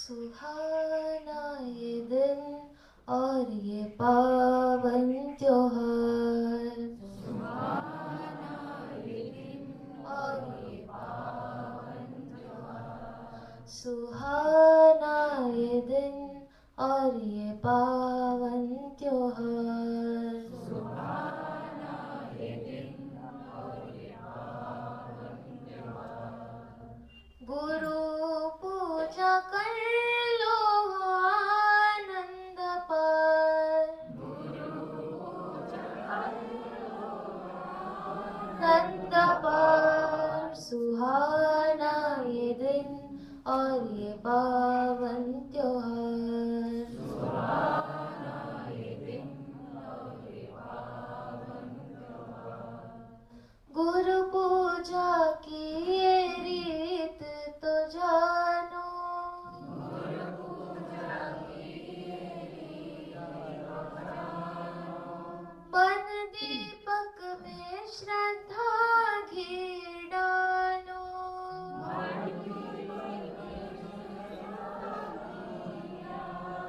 सुहाना ये दिन और ये पावन त्योहार, सुहाना ये दिन और ये पावन त्योहार, सुहाना ये दिन और ये पावन त्योहार, सुहाना ये दिन और ये पावन त्योहार। गुरु पूजा कर लो आनंद पार, आनंद पार, सुहाना ये दिन और ये पावन त्योहार, सुहाना ये दिन और ये पावन त्योहार। गुरु पूजा की ये रीत तो जानो, गुरु पूजा की ये रीत तो जानो, बन दीपक में श्रद्धा घी डालो, बन दीपक में श्रद्धा घी डालो।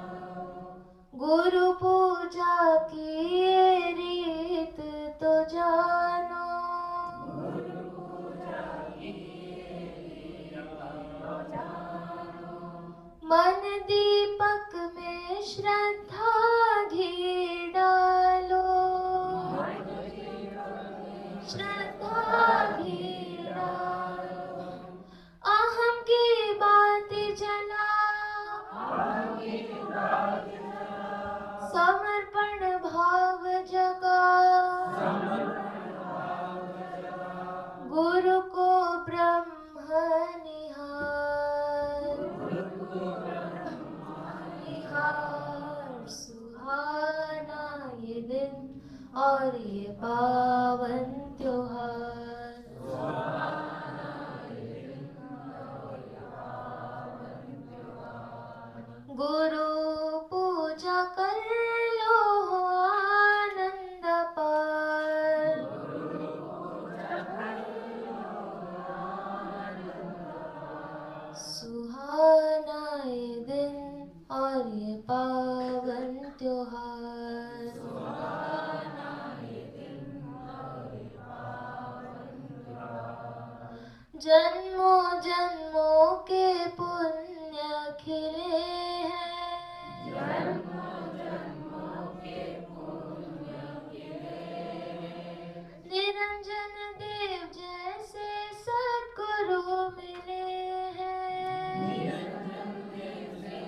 गुरु पूजा की ये रीत तो जानो, मन दीपक में श्रद्धा घी डालो, श्रद्धा घी डालो। अहम की बाती जला, समर्पण भाव जगा, गुरु को ब्रह्म निहार, निहार, सुहाना ये दिन और ये पावन त्योहार, सुहाना ये दिन और ये पावन त्योहार। गुरु पूजा कर लो आनंद पार, सुहाना ये दिन और ये पावन त्योहार, सुहाना ये दिन और ये पावन त्योहार। जन्मों जन्मों के पुण्य खिले हैं, जन्मों जन्मों के पुण्य खिले हैं। निरंजन देव जैसे सद्गुरु मिले हैं, निरंजन देव जैसे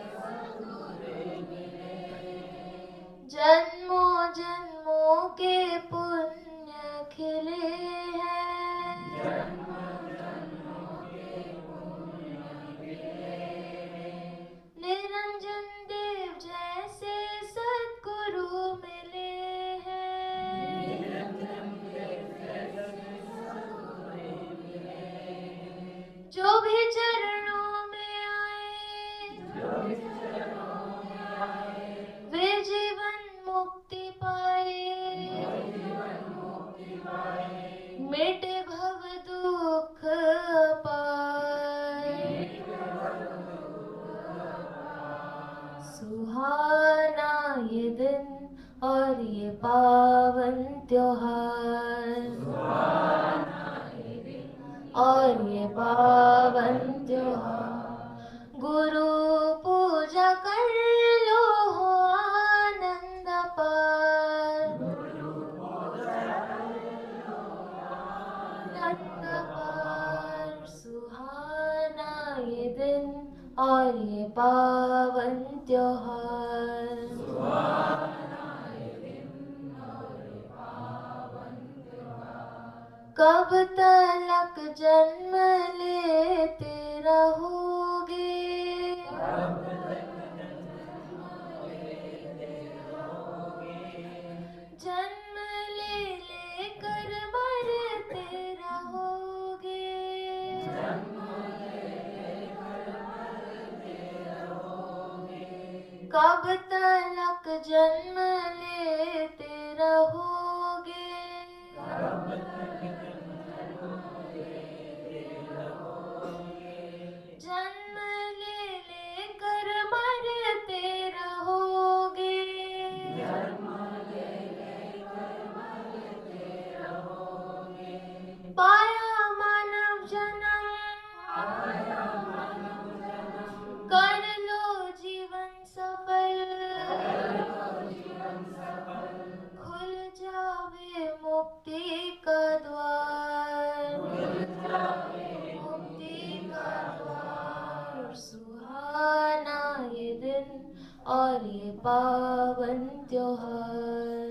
सद्गुरु मिले हैं। जन्मों जन्मों के पुण्य खिले हैं, जन्मों जन्मों के पुण्य खिले हैं। निरंजन देव जैसे सद्गुरु मिले हैं, निरंजन देव जैसे सद्गुरु मिले हैं। जो भी चरणों में आए, जो भी चरणों में आए, वे जीवन मुक्ति पाए, जीवन मुक्ति पाए। मिटे भव दुख पाए, सुहाना ये दिन और ये पावन त्योहार, सुहाना ये दिन और ये पावन त्योहार। गुरु पूजा कर लो आनंद पार, आनंद पार, सुहाना ये दिन और ये पावन त्योहार, सुहाना ये दिन और ये पावन त्योहार। कब तलक जन्म लेते रहोगे, कब तक जन्म लेते रहोगे। जन्म लेकर मरते रहोगे, जन्म लेकर मरते रहोगे। कब तलक जन्म लेते रहोगे, कब तक जन्म लेते रहोगे। जन्म ले और ये पावन त्योहार।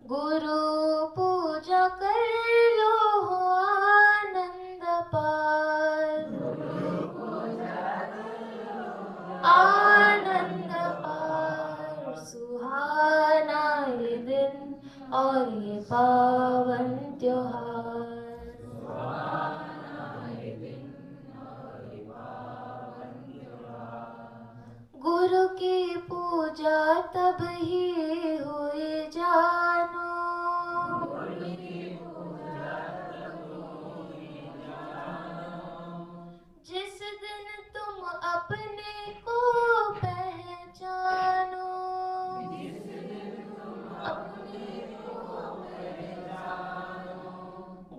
गुरु पूजा कर लो हो आनंद पार। आनंद पार सुहाना ये दिन और ये पावन त्योहार। गुरु की पूजा तब ही हुई जानो। जिस दिन तुम अपने को पहचानो।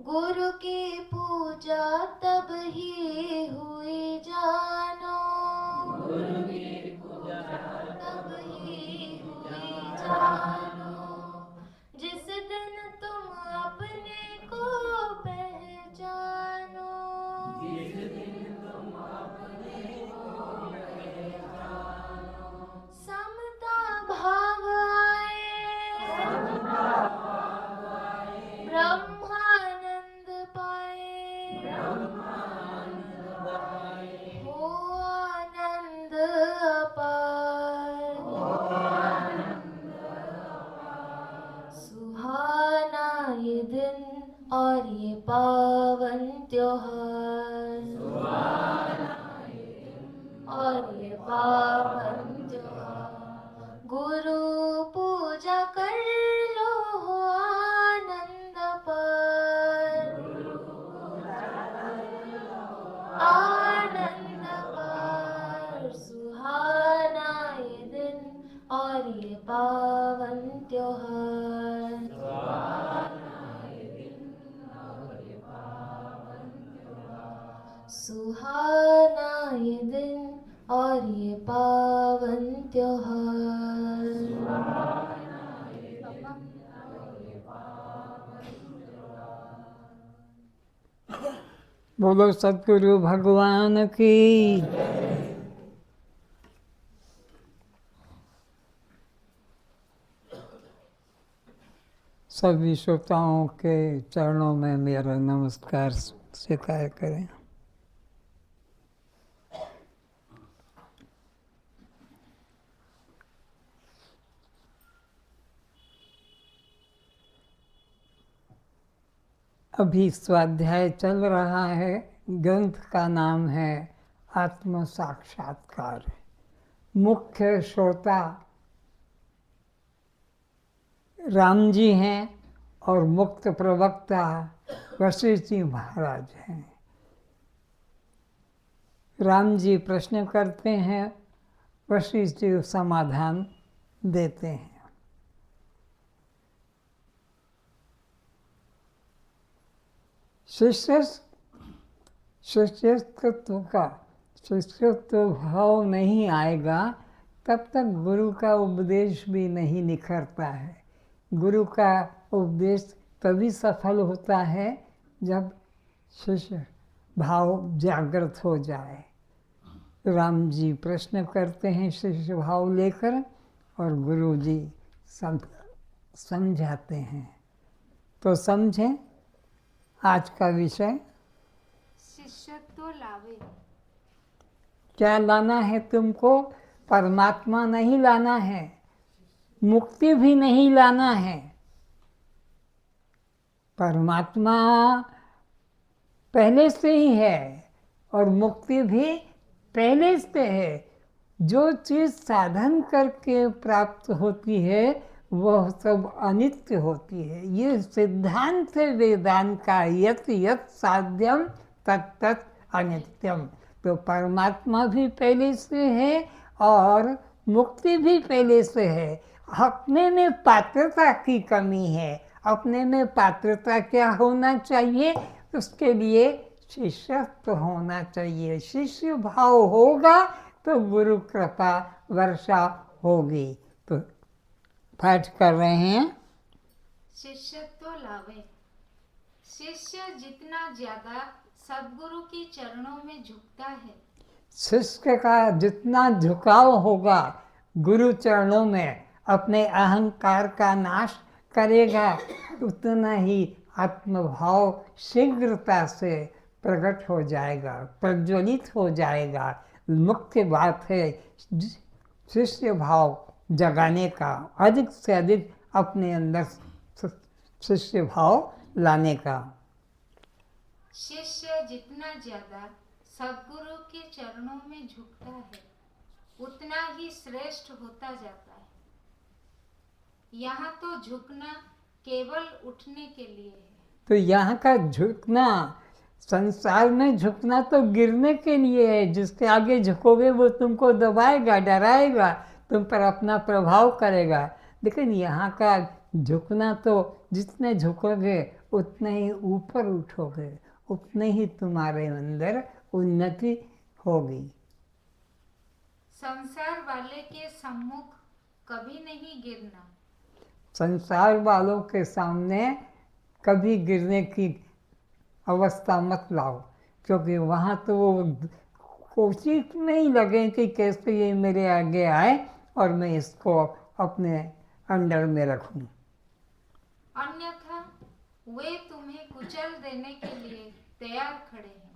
गुरु की पूजा तब ही हुई जानो। तब ही हुई जानो। जिस दिन तुम अपने को पहचानो। समता भाव आए। ब्रह्मानंद पाए। हो आनंद अपार। सुहाना ये दिन और ये पावन त्योहार। और ये पावन त्योहार। गुरु पूजा कर लो हो आनंद पार। आनंद पार सुहाना ये दिन और ये पावन त्योहार। सुहाना ये दिन और ये पावन त्योहार। बोलो सतगुरु भगवान की। सभी श्रोताओं के चरणों में मेरा नमस्कार स्वीकार करें। अभी स्वाध्याय चल रहा है। ग्रंथ का नाम है आत्म साक्षात्कार। मुख्य श्रोता राम जी हैं और मुक्त प्रवक्ता वशिष्ठ जी महाराज हैं। राम जी प्रश्न करते हैं, वशिष्ठ जी समाधान देते हैं। शिष्यत्व भाव नहीं आएगा तब तक गुरु का उपदेश भी नहीं निखरता है। गुरु का उपदेश तभी सफल होता है जब शिष्य भाव जागृत हो जाए। राम जी प्रश्न करते हैं शिष्य भाव लेकर और गुरु जी समझाते हैं। तो समझें आज का विषय। शिष्यत्व लावे। क्या लाना है तुमको? परमात्मा नहीं लाना है, मुक्ति भी नहीं लाना है। परमात्मा पहले से ही है और मुक्ति भी पहले से है। जो चीज़ साधन करके प्राप्त होती है वह सब अनित्य होती है। ये सिद्धांत है वेदांत का, यत् यत् साध्यम तत् तत् अनित्यम। तो परमात्मा भी पहले से है और मुक्ति भी पहले से है। अपने में पात्रता की कमी है। अपने में पात्रता क्या होना चाहिए? उसके लिए शिष्यत्व होना चाहिए। शिष्य भाव होगा तो गुरु कृपा वर्षा होगी। तो पाठ कर रहे हैं। शिष्यत्व लावे। शिष्य जितना ज्यादा सदगुरु के चरणों में झुकता है, शिष्य का जितना झुकाव होगा गुरु चरणों में, अपने अहंकार का नाश करेगा, उतना ही आत्मभाव शीघ्रता से प्रकट हो जाएगा, प्रज्वलित हो जाएगा। मुख्य बात है शिष्य भाव जगाने का, अधिक से अधिक अपने अंदर शिष्य भाव लाने का। शिष्य जितना ज्यादा सदगुरु के चरणों में झुकता है, उतना ही श्रेष्ठ होता जाता है। यहाँ तो झुकना केवल उठने के लिए है। तो यहाँ का झुकना, संसार में झुकना तो गिरने के लिए है। जिसके आगे झुकोगे वो तुमको दबाएगा, डराएगा, तुम पर अपना प्रभाव करेगा। लेकिन यहाँ का झुकना तो जितने झुकोगे उतने ही ऊपर उठोगे, उतने ही तुम्हारे अंदर उन्नति होगी। संसार वाले के सम्मुख कभी नहीं गिरना। संसार वालों के सामने कभी गिरने की अवस्था मत लाओ, क्योंकि वहाँ तो वो कोशिश नहीं लगे कि कैसे ये मेरे आगे आए और मैं इसको अपने अंडर में रखूं। अन्यथा वे तुम्हें कुचल देने के लिए तैयार खड़े हैं।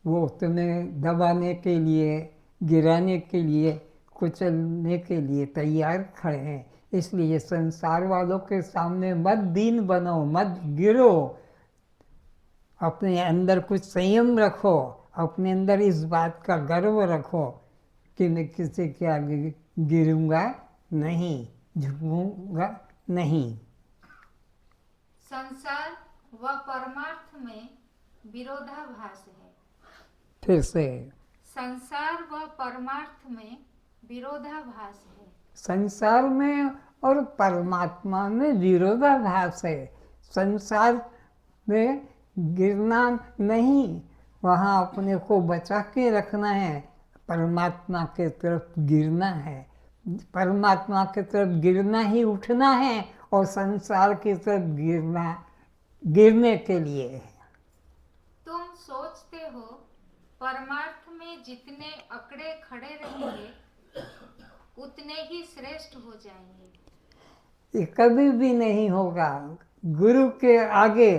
वो तुम्हें दबाने के लिए, गिराने के लिए, कुचलने के लिए तैयार खड़े हैं। इसलिए संसार वालों के सामने मत दीन बनो, मत गिरो। अपने अंदर कुछ संयम रखो, अपने अंदर इस बात का गर्व रखो कि मैं किसी के आगे गिरूंगा नहीं, झुकूंगा नहीं। संसार व परमार्थ में विरोधाभास है। फिर से, संसार व परमार्थ में विरोधाभास है। संसार में और परमात्मा में विरोधाभास है। संसार में गिरना नहीं, वहाँ अपने को बचा के रखना है। परमात्मा के तरफ गिरना है। परमात्मा की तरफ गिरना ही उठना है, और संसार की तरफ गिरना गिरने के लिए है। तुम सोचते हो परमार्थ में जितने अकड़े खड़े रहेंगे उतने ही श्रेष्ठ हो जाएंगे। ये कभी भी नहीं होगा। गुरु के आगे,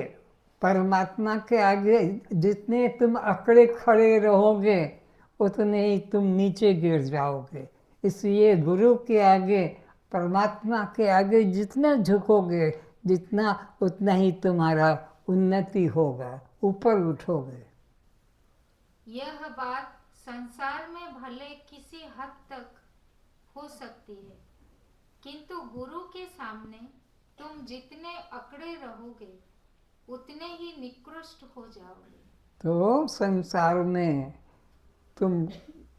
परमात्मा के आगे जितने तुम अकड़े खड़े रहोगे उतने ही तुम नीचे गिर जाओगे। इसलिए गुरु के आगे, परमात्मा के आगे जितना झुकोगे, जितना उतना ही तुम्हारा उन्नति होगा, ऊपर उठोगे। यह बात संसार में भले किसी हद तक हो सकती है, किंतु गुरु के सामने तुम जितने अकड़े रहोगे उतने ही निकृष्ट हो जाओगे। तो संसार में तुम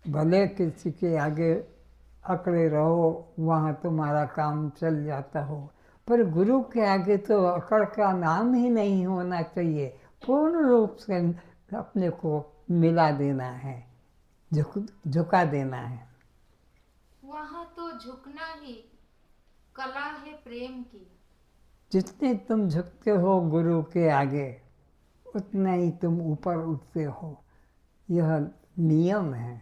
भले किसी के आगे अकड़े रहो, वहाँ तुम्हारा काम चल जाता हो, पर गुरु के आगे तो अकड़ का नाम ही नहीं होना चाहिए। पूर्ण रूप से अपने को मिला देना है, झुका देना है। वहाँ तो झुकना ही कला है प्रेम की। जितने तुम झुकते हो गुरु के आगे उतना ही तुम ऊपर उठते हो। यह नियम है।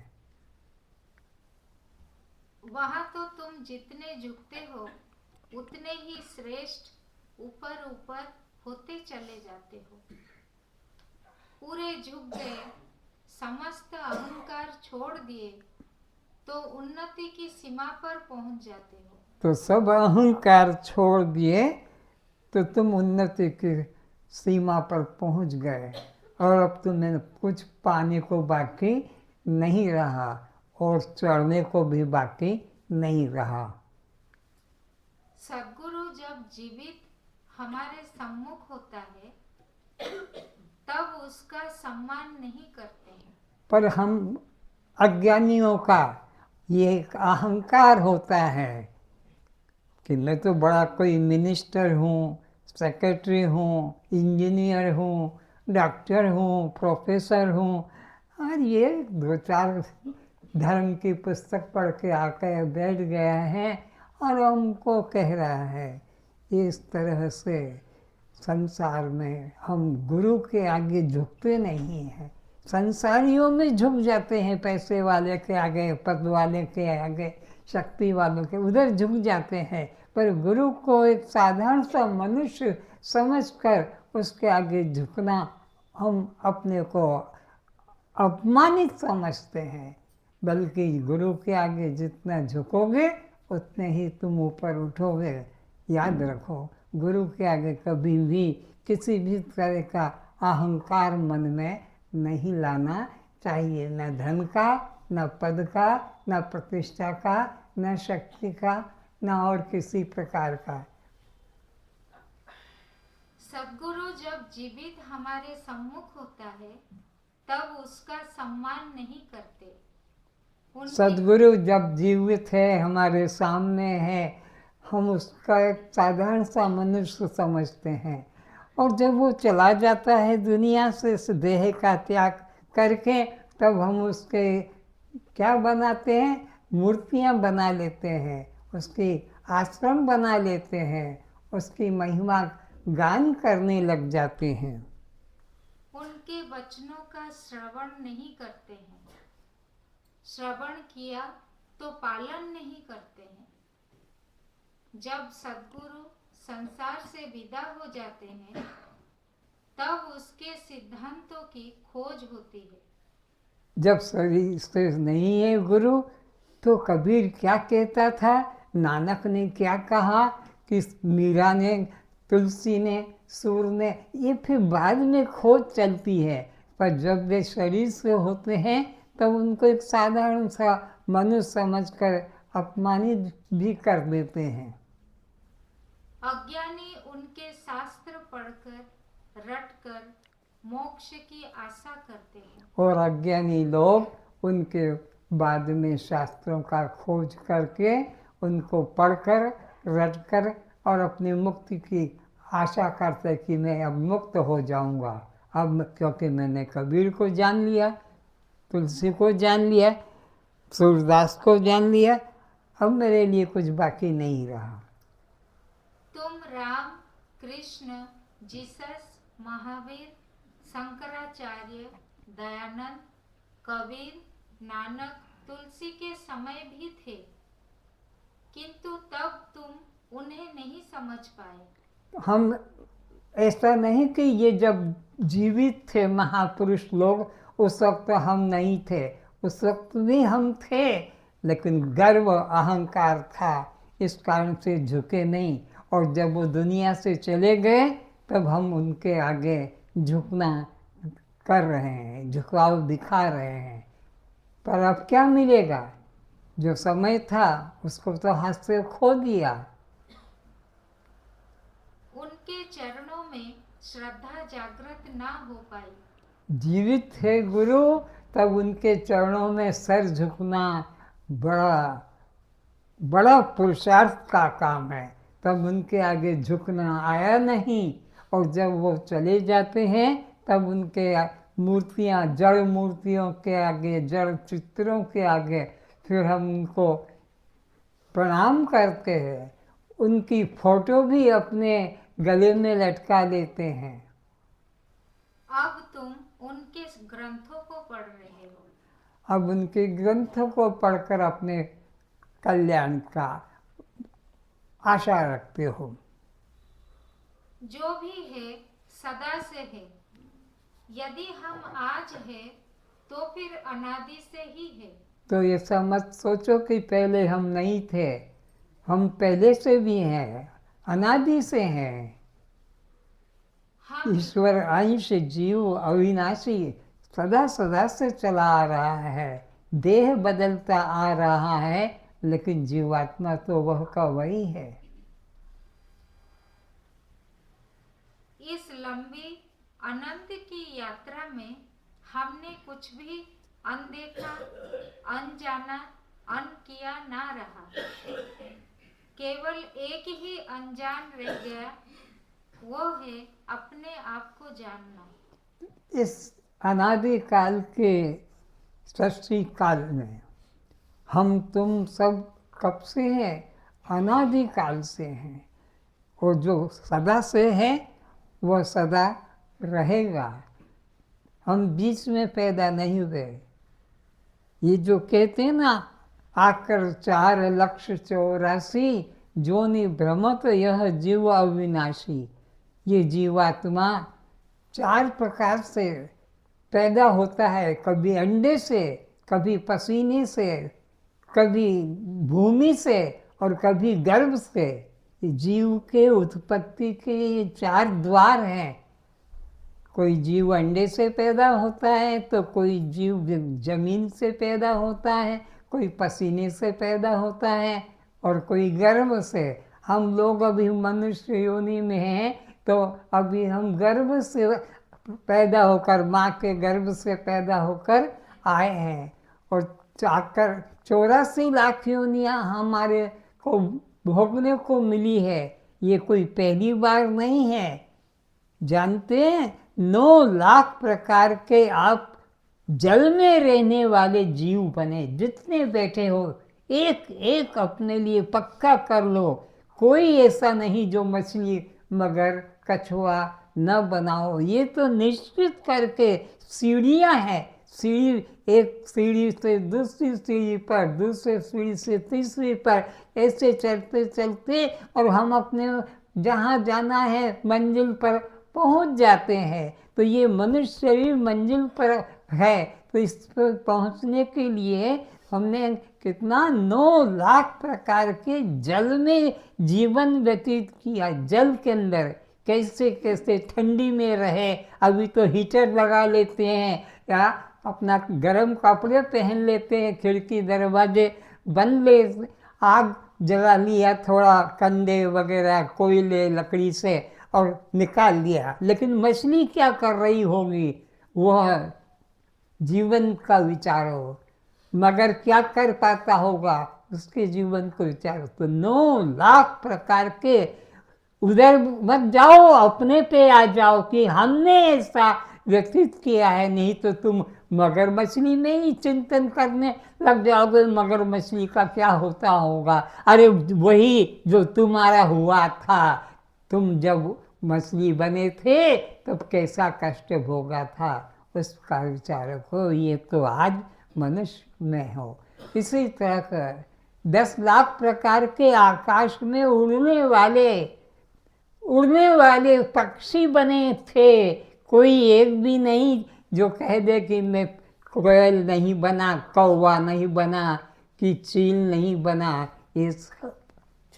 वहाँ तो तुम जितने झुकते हो उतने ही श्रेष्ठ ऊपर ऊपर होते चले जाते हो। पूरे झुक गए, समस्त अहंकार छोड़ दिए तो उन्नति की सीमा पर पहुंच जाते हो। तो सब अहंकार छोड़ दिए तो तुम उन्नति की सीमा पर पहुंच गए, और अब तुम्हें कुछ पाने को बाकी नहीं रहा और चढ़ने को भी बाकी नहीं रहा। सद्गुरु जब जीवित हमारे सम्मुख होता है तब उसका सम्मान नहीं करते हैं। पर हम अज्ञानियों का ये एक अहंकार होता है कि मैं तो बड़ा कोई मिनिस्टर हूँ, सेक्रेटरी हूँ, इंजीनियर हूँ, डॉक्टर हूँ, प्रोफेसर हूँ, और ये 2-4 धर्म की पुस्तक पढ़ के आकर बैठ गया है और हमको कह रहा है। इस तरह से संसार में हम गुरु के आगे झुकते नहीं हैं। संसारियों में झुक जाते हैं, पैसे वाले के आगे, पद वाले के आगे, शक्ति वालों के उधर झुक जाते हैं। पर गुरु को एक साधारण सा मनुष्य समझकर उसके आगे झुकना, हम अपने को अपमानित समझते हैं। बल्कि गुरु के आगे जितना झुकोगे उतने ही तुम ऊपर उठोगे। याद रखो, गुरु के आगे कभी भी किसी भी तरह का अहंकार मन में नहीं लाना चाहिए, न धन का, न पद का, न प्रतिष्ठा का, न शक्ति का, न और किसी प्रकार का। सद्गुरु जब जीवित हमारे सम्मुख होता है तब उसका सम्मान नहीं करते। सद्गुरु जब जीवित है, हमारे सामने है, हम उसका एक साधारण सा मनुष्य समझते हैं। और जब वो चला जाता है दुनिया से, इस देह का त्याग करके, तब हम उसके क्या बनाते हैं? मूर्तियाँ बना लेते हैं, उसकी आश्रम बना लेते हैं, उसकी महिमा गान करने लग जाते हैं। उनके वचनों का श्रवण नहीं करते हैं, श्रवण किया तो पालन नहीं करते हैं। जब सद्गुरु संसार से विदा हो जाते हैं तब उसके सिद्धांतों की खोज होती है। जब शरीर से नहीं है गुरु, तो कबीर क्या कहता था, नानक ने क्या कहा, कि मीरा ने, तुलसी ने, सूर ने, ये फिर बाद में खोज चलती है। पर जब वे शरीर से होते हैं तब उनको एक साधारण सा मनुष्य समझकर अपमानित भी कर देते हैं। अज्ञानी उनके शास्त्र पढ़कर रटकर मोक्ष की आशा करते हैं, और अज्ञानी लोग उनके बाद में शास्त्रों का खोज करके उनको पढ़कर रटकर और अपनी मुक्ति की आशा करते कि मैं अब मुक्त हो जाऊंगा। अब क्योंकि मैंने कबीर को जान लिया, तुलसी को जान लिया, सूरदास को जान लिया, अब मेरे लिए कुछ बाकी नहीं रहा। तुम राम, कृष्ण, जीसस, महावीर, शंकराचार्य, दयानंद, कबीर, नानक, तुलसी के समय भी थे, किंतु तब तुम उन्हें नहीं समझ पाए। हम ऐसा नहीं कि ये जब जीवित थे महापुरुष लोग, उस वक्त हम नहीं थे, उस वक्त भी हम थे, लेकिन गर्व अहंकार था, इस कारण से झुके नहीं। और जब वो दुनिया से चले गए तब हम उनके आगे झुकना कर रहे हैं, झुकाव दिखा रहे हैं। पर अब क्या मिलेगा? जो समय था उसको तो हाथ से खो दिया। उनके चरणों में श्रद्धा जागृत ना हो पाई। जीवित थे गुरु, तब उनके चरणों में सर झुकना बड़ा पुरुषार्थ का काम है, तब उनके आगे झुकना आया नहीं। और जब वो चले जाते हैं तब उनके मूर्तियाँ, जड़ मूर्तियों के आगे, जड़ चित्रों के आगे फिर हम उनको प्रणाम करते हैं, उनकी फोटो भी अपने गले में लटका लेते हैं। अब तुम उनके ग्रंथों को पढ़ रहे हो, अब उनके ग्रंथों को पढ़कर अपने कल्याण का आशा रखते हो। जो भी है सदा से है, यदि हम आज है तो फिर अनादि से ही है। तो ये सब मत सोचो कि पहले हम नहीं थे, हम पहले से भी हैं, अनादि से हैं। हम ईश्वर अंश जीव अविनाशी सदा सदा से चला आ रहा है, देह बदलता आ रहा है, लेकिन जीवात्मा तो वह का वही है। इस लंबी अनंत की यात्रा में हमने कुछ भी अनदेखा, अनजाना, अनकिया ना रहा। केवल एक ही अनजान रह गया, वो है अपने आप को जानना। इस अनादि काल के सृष्टि काल में हम तुम सब कब से हैं? अनादि काल से हैं। और जो सदा से है वह सदा रहेगा। हम बीच में पैदा नहीं हुए। ये जो कहते हैं ना, आकर 4,84,000 जोनि भ्रमत यह जीव अविनाशी, ये जीवात्मा 4 प्रकार से पैदा होता है, कभी अंडे से, कभी पसीने से, कभी भूमि से और कभी गर्भ से। जीव के उत्पत्ति के ये 4 द्वार हैं। कोई जीव अंडे से पैदा होता है, तो कोई जीव जमीन से पैदा होता है, कोई पसीने से पैदा होता है और कोई गर्भ से। हम लोग अभी मनुष्य योनि में हैं, तो अभी हम गर्भ से पैदा होकर, माँ के गर्भ से पैदा होकर आए हैं। और आकर 84 लाख योनियाँ हमारे को भोगने को मिली है। ये कोई पहली बार नहीं है। जानते हैं, 9 लाख प्रकार के आप जल में रहने वाले जीव बने। जितने बैठे हो, एक एक अपने लिए पक्का कर लो। कोई ऐसा नहीं जो मछली, मगर, कछुआ न बनाओ। ये तो निश्चित करके सीढ़ियाँ हैं। सीढ़ी, एक सीढ़ी से दूसरी सीढ़ी पर, दूसरे सीढ़ी से तीसरी पर, ऐसे चलते चलते और हम अपने जहाँ जाना है मंजिल पर पहुँच जाते हैं। तो ये मनुष्य शरीर मंजिल पर है, तो इस पर पहुँचने के लिए हमने कितना 9 लाख प्रकार के जल में जीवन व्यतीत किया। जल के अंदर कैसे कैसे ठंडी में रहे। अभी तो हीटर लगा लेते हैं या अपना गर्म कपड़े पहन लेते हैं, खिड़की दरवाजे बंद ले, आग जला लिया थोड़ा कंडे वगैरह कोयले लकड़ी से और निकाल लिया। लेकिन मछली क्या कर रही होगी, वह जीवन का विचार हो। मगर क्या कर पाता होगा, उसके जीवन को विचारो। तो 9 लाख प्रकार के, उधर मत जाओ, अपने पे आ जाओ कि हमने ऐसा व्यतीत किया है। नहीं तो तुम मगर मछली में ही चिंतन करने लग जाओगे, मगर मछली का क्या होता होगा। अरे वही जो तुम्हारा हुआ था, तुम जब मछली बने थे तब कैसा कष्ट भोगा था, उसका विचार रखो। ये तो आज मनुष्य में हो। इसी तरह कर 10 लाख प्रकार के आकाश में उड़ने वाले पक्षी बने थे। कोई एक भी नहीं जो कह दे कि मैं कोयल नहीं बना, कौवा नहीं बना, कि चील नहीं बना। इस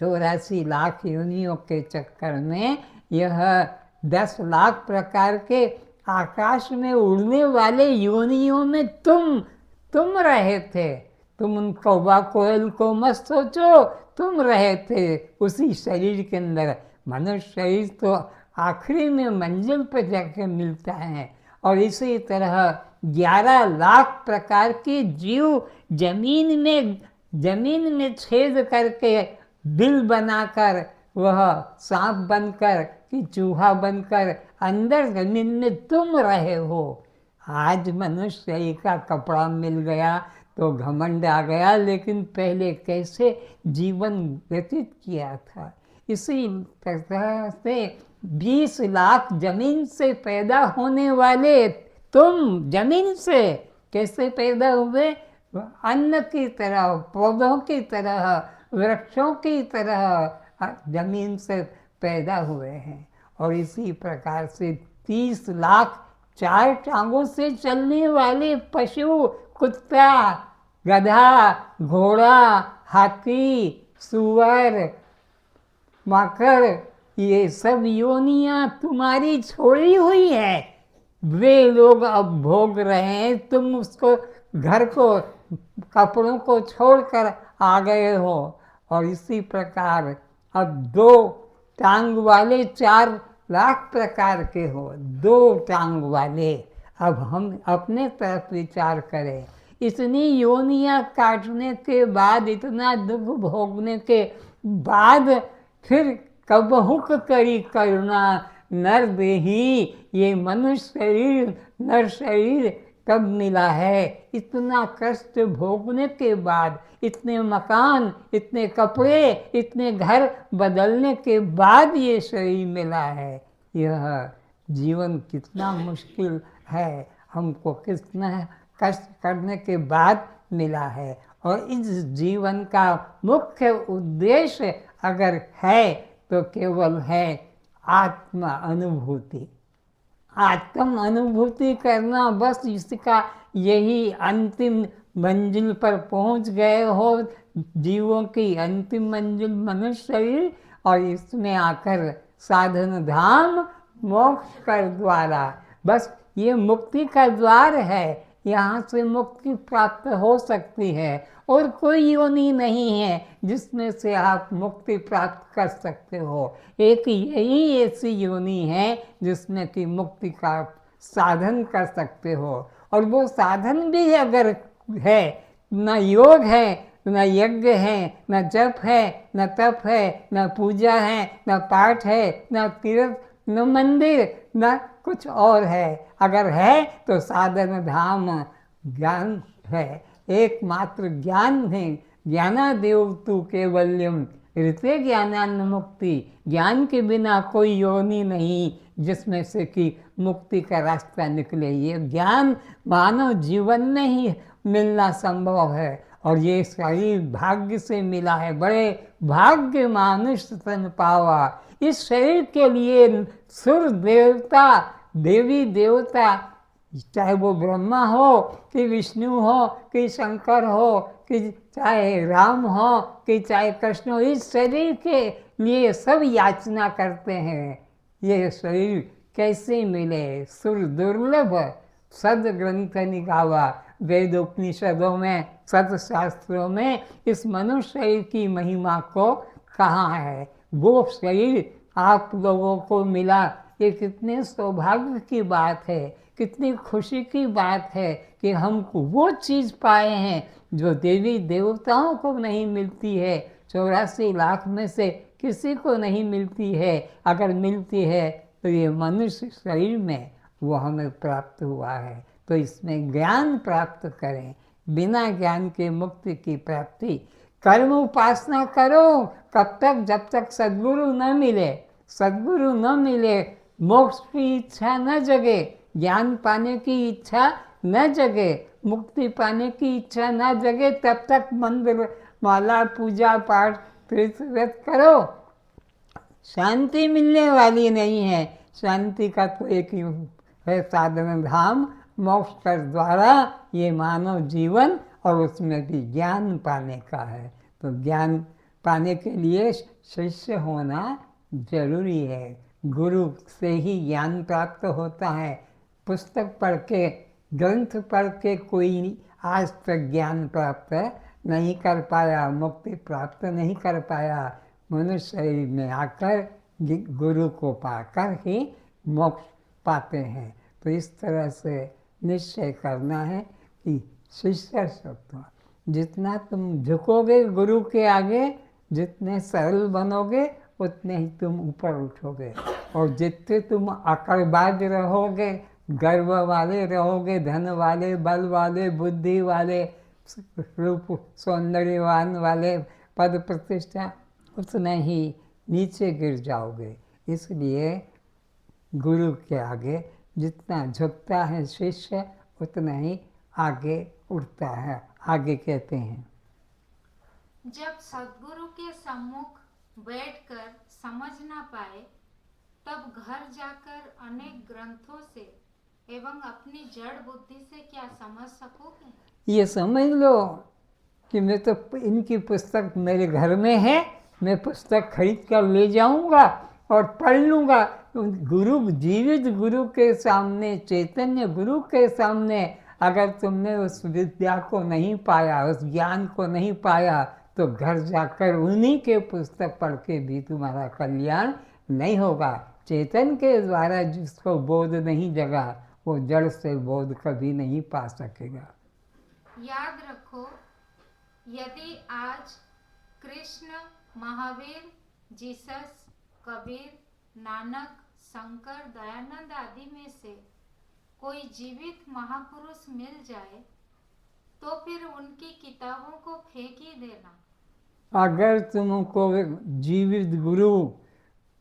84 लाख योनियों के चक्कर में यह 10 लाख प्रकार के आकाश में उड़ने वाले योनियों में तुम रहे थे। तुम उन कौवा कोयल को मत सोचो, तुम रहे थे उसी शरीर के अंदर। मनुष्य शरीर तो आखिरी में मंजिल पर जाके मिलता है। और इसी तरह 11 लाख प्रकार के जीव जमीन में छेद करके दिल बनाकर, वह सांप बनकर कि चूहा बनकर अंदर जमीन में तुम रहे हो। आज मनुष्य का कपड़ा मिल गया तो घमंड आ गया, लेकिन पहले कैसे जीवन व्यतीत किया था। इसी तरह से 20 लाख जमीन से पैदा होने वाले तुम जमीन से कैसे पैदा हुए, अन्न की तरह, पौधों की तरह, वृक्षों की तरह जमीन से पैदा हुए हैं। और इसी प्रकार से 30 लाख 4 टांगों से चलने वाले पशु, कुत्ता, गधा, घोड़ा, हाथी, सुअर, माकड़, ये सब योनियां तुम्हारी छोड़ी हुई है। वे लोग अब भोग रहे हैं, तुम उसको, घर को, कपड़ों को छोड़कर आ गए हो। और इसी प्रकार अब 2 टांग वाले 4 लाख प्रकार के हो, 2 टांग वाले। अब हम अपने तरफ विचार करें। इतनी योनियां काटने के बाद, इतना दुख भोगने के बाद, फिर कब हुक करी करुणा नर देही, ये मनुष्य शरीर, नर शरीर कब मिला है। इतना कष्ट भोगने के बाद, इतने मकान, इतने कपड़े, इतने घर बदलने के बाद ये शरीर मिला है। यह जीवन कितना मुश्किल है। हमको कितना कष्ट करने के बाद मिला है। और इस जीवन का मुख्य उद्देश्य अगर है तो केवल है आत्मा अनुभूति। आत्म अनुभूति करना, बस इसका यही अंतिम मंजिल पर पहुंच गए हो। जीवों की अंतिम मंजिल मनुष्य शरीर, और इसमें आकर साधन धाम मोक्ष का द्वारा, बस ये मुक्ति का द्वार है। यहाँ से मुक्ति प्राप्त हो सकती है और कोई योनि नहीं है जिसमें से आप मुक्ति प्राप्त कर सकते हो। एक यही ऐसी योनि है जिसमें कि मुक्ति का साधन कर सकते हो। और वो साधन भी अगर है, न योग है, न यज्ञ है, न जप है, न तप है, न पूजा है, न पाठ है, न तीर्थ, न मंदिर, न कुछ और है, अगर है तो साधन धाम ज्ञान है। एकमात्र ज्ञान है। ज्ञानादेव तु केवल्यम ऋते ज्ञानान मुक्ति। ज्ञान के बिना कोई योनि नहीं जिसमें से कि मुक्ति का रास्ता निकले। ये ज्ञान मानव जीवन में ही मिलना संभव है और ये शरीर भाग्य से मिला है। बड़े भाग्य मानुष तन पावा। इस शरीर के लिए सुर देवता, देवी देवता, चाहे वो ब्रह्मा हो कि विष्णु हो कि शंकर हो कि चाहे राम हो कि चाहे कृष्ण हो, इस शरीर के लिए सब याचना करते हैं। ये शरीर कैसे मिले? सुर दुर्लभ सद ग्रंथ निगावा। वेद उपनिषदों में, सदशास्त्रों में इस मनुष्य शरीर की महिमा को कहाँ है? वो शरीर आप लोगों को मिला। ये कितने सौभाग्य की बात है, कितनी खुशी की बात है कि हम वो चीज़ पाए हैं जो देवी देवताओं को नहीं मिलती है। 84 लाख में से किसी को नहीं मिलती है। अगर मिलती है तो ये मनुष्य शरीर में वो हमें प्राप्त हुआ है। तो इसमें ज्ञान प्राप्त करें। बिना ज्ञान के मुक्ति की प्राप्ति, कर्म उपासना करो कब तक? जब तक सद्गुरु न मिले। सद्गुरु न मिले, मोक्ष की इच्छा न जगे, ज्ञान पाने की इच्छा न जगे, मुक्ति पाने की इच्छा न जगे, तब तक मंदिर माला पूजा पाठ तीर्थ व्रत करो, शांति मिलने वाली नहीं है। शांति का तो एक ही है साधन धाम, मोक्ष का द्वारा ये मानव जीवन, और उसमें भी ज्ञान पाने का है। तो ज्ञान पाने के लिए शिष्य होना जरूरी है। गुरु से ही ज्ञान प्राप्त होता है। पुस्तक पढ़ के, ग्रंथ पढ़ के कोई आज तक ज्ञान प्राप्त नहीं कर पाया, मुक्ति प्राप्त नहीं कर पाया। मनुष्य शरीर में आकर गुरु को पाकर ही मोक्ष पाते हैं। तो इस तरह से निश्चय करना है कि शिष्य शब्द, जितना तुम झुकोगे गुरु के आगे, जितने सरल बनोगे उतने ही तुम ऊपर उठोगे। और जितने तुम अकड़बाज रहोगे, गर्व वाले रहोगे, धन वाले, बल वाले, बुद्धि वाले, रूप सौंदर्यवान वाले, पद प्रतिष्ठा, उतने ही नीचे गिर जाओगे। इसलिए गुरु के आगे जितना झुकता है शिष्य, उतना ही आगे उठता है। आगे कहते हैं, जब सद्गुरु के सम्मुख बैठकर समझ ना पाए, तब घर जाकर अनेक ग्रंथों से एवं अपनी जड़ बुद्धि से क्या समझ सकोगे? ये समझ लो कि मैं तो इनकी पुस्तक मेरे घर में है, मैं पुस्तक खरीद कर ले जाऊंगा और पढ़ लूँगा। गुरु, जीवित गुरु के सामने, चैतन्य गुरु के सामने अगर तुमने उस विद्या को नहीं पाया, उस ज्ञान को नहीं पाया, तो घर जाकर उन्हीं के पुस्तक पढ़ के भी तुम्हारा कल्याण नहीं होगा। चेतन के द्वारा जिसको बोध नहीं जगा, वो जड़ से बोध कभी नहीं पा सकेगा। याद रखो, यदि आज कृष्ण, महावीर, जीसस, कबीर, नानक, शंकर, दयानंद आदि में से कोई जीवित महापुरुष मिल जाए तो फिर उनकी किताबों को फेंक ही देना। अगर तुमको जीवित गुरु,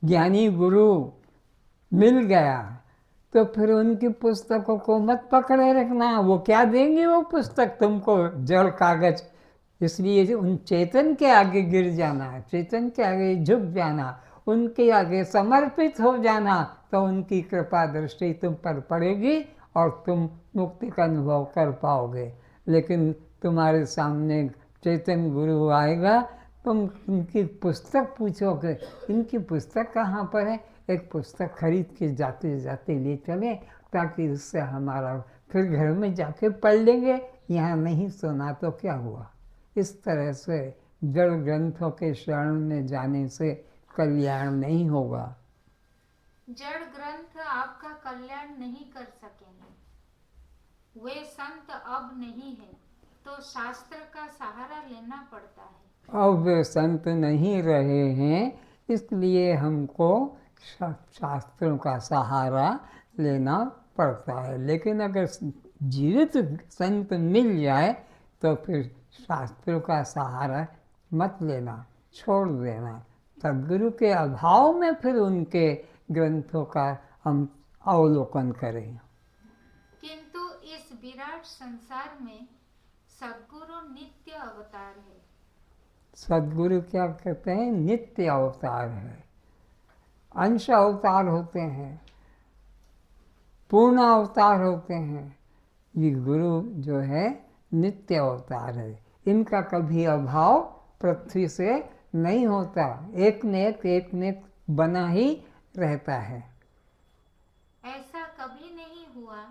ज्ञानी गुरु मिल गया तो फिर उनकी पुस्तकों को मत पकड़े रखना। वो क्या देंगे वो पुस्तक तुमको? जड़ कागज। इसलिए उन चेतन के आगे गिर जाना, चेतन के आगे झुक जाना, उनके आगे समर्पित हो जाना, तो उनकी कृपा दृष्टि तुम पर पड़ेगी और तुम मुक्ति का अनुभव कर पाओगे। लेकिन तुम्हारे सामने चेतन गुरु आएगा, तुम उनकी पुस्तक पूछोगे, इनकी पुस्तक कहाँ पर है? एक पुस्तक खरीद के जाते जाते ले चले, ताकि उससे हमारा फिर घर में जाके पढ़ लेंगे। यहाँ नहीं सुना तो क्या हुआ? इस तरह से जड़ ग्रंथों के शरण में जाने से कल्याण नहीं होगा। जड़ ग्रंथ आपका कल्याण नहीं कर सकेंगे। वे संत अब नहीं है, तो शास्त्र का सहारा लेना पड़ता है। अब वे संत नहीं रहे हैं, इसलिए हमको शास्त्रों का सहारा लेना पड़ता है। लेकिन अगर जीवित संत मिल जाए तो फिर शास्त्रों का सहारा मत लेना, छोड़ देना। सद्गुरु के अभाव में फिर उनके ग्रंथों का हम अवलोकन करें। किंतु इस विराट संसार में सद्गुरु नित्य अवतार है। सद्गुरु क्या कहते हैं? नित्य अवतार है। अंश अवतार होते हैं, पूर्ण अवतार होते हैं। ये गुरु जो है नित्य अवतार है। इनका कभी अभाव पृथ्वी से नहीं होता। एक न एक बना ही रहता है। ऐसा कभी नहीं हुआ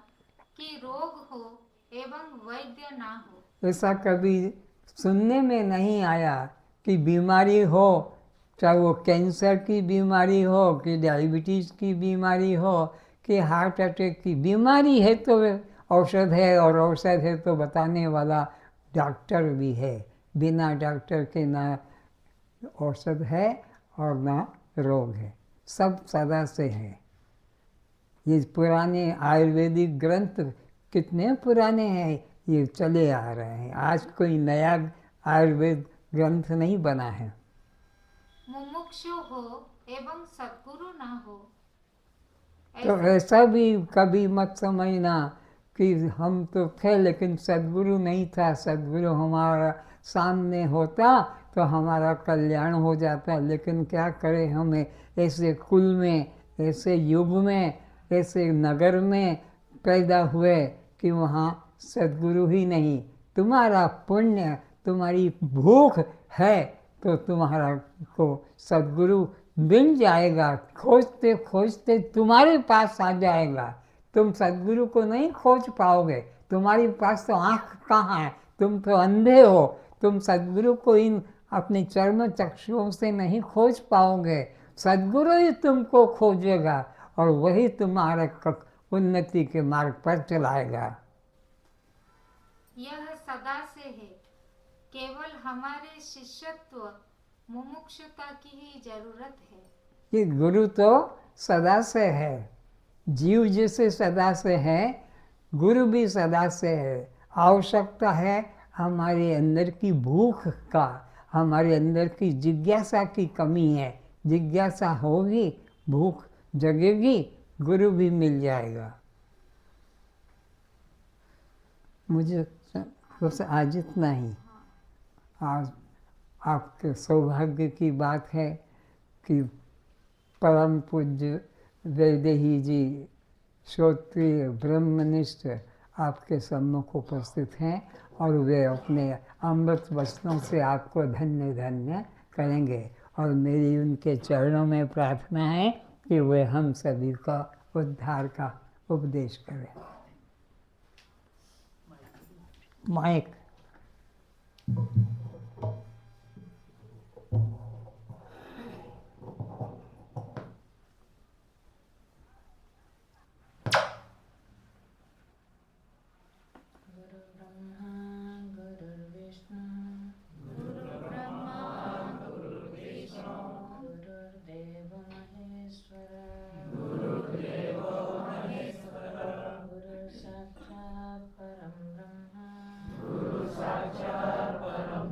कि रोग हो एवं वैद्य ना हो। ऐसा कभी सुनने में नहीं आया कि बीमारी हो, चाहे वो कैंसर की बीमारी हो, कि डायबिटीज़ की बीमारी हो, कि हार्ट अटैक की बीमारी है तो औषध है, और औषध है तो बताने वाला डॉक्टर भी है। बिना डॉक्टर के ना औषध है और ना रोग है, सब सदा से है। ये पुराने आयुर्वेदिक ग्रंथ कितने पुराने हैं, ये चले आ रहे हैं। आज कोई नया आयुर्वेद ग्रंथ नहीं बना है। मुमुक्षु हो एवं सद्गुरु ना हो। तो ऐसा भी कभी मत समझना कि हम तो थे लेकिन सद्गुरु नहीं था। सद्गुरु हमारा सामने होता तो हमारा कल्याण हो जाता। लेकिन क्या करें, हमें ऐसे कुल में, ऐसे युग में, ऐसे नगर में पैदा हुए कि वहाँ सद्गुरु ही नहीं। तुम्हारा पुण्य, तुम्हारी भूख है तो तुम्हारा को सद्गुरु मिल जाएगा। खोजते खोजते तुम्हारे पास आ जाएगा। तुम सद्गुरु को नहीं खोज पाओगे। तुम्हारे पास तो आँख कहाँ है, तुम तो अंधे हो। तुम सद्गुरु को इन अपने चर्म चक्षुओं से नहीं खोज पाओगे। सद्गुरु ही तुमको खोजेगा और वही तुम्हारे उन्नति के मार्ग पर चलाएगा। यह सदा से है। केवल हमारे शिष्यत्व मुमुक्षुता की ही जरूरत है। ये गुरु तो सदा से है। जीव जैसे सदा से है, गुरु भी सदा से है। आवश्यकता है हमारे अंदर की भूख का, हमारे अंदर की जिज्ञासा की कमी है। जिज्ञासा होगी, भूख जगेगी, गुरु भी मिल जाएगा। मुझे बस आज इतना ही। आज आपके सौभाग्य की बात है कि परम पूज्य वैदेही जी, श्रोत्रिय ब्रह्मनिष्ठ, आपके सम्मुख उपस्थित हैं और वे अपने अमृत वचनों से आपको धन्य धन्य करेंगे। और मेरी उनके चरणों में प्रार्थना है कि वे हम सभी का उद्धार का उपदेश करें। माइक। साक्षात् परम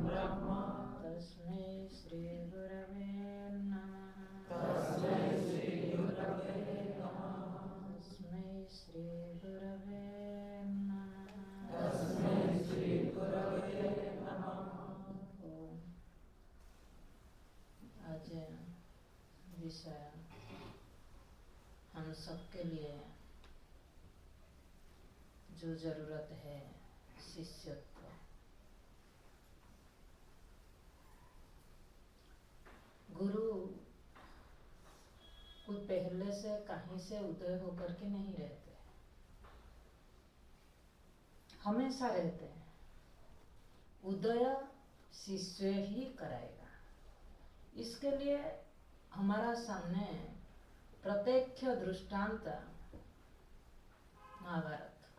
विषय हम सबके लिए जो जरूरत है शिष्यत्व। गुरु कोई पहले से कहीं से उदय होकर के नहीं रहते, हमेशा रहते हैं। उदय शिष्य ही कराएगा। इसके लिए हमारा सामने प्रत्यक्ष दृष्टांत महाभारत।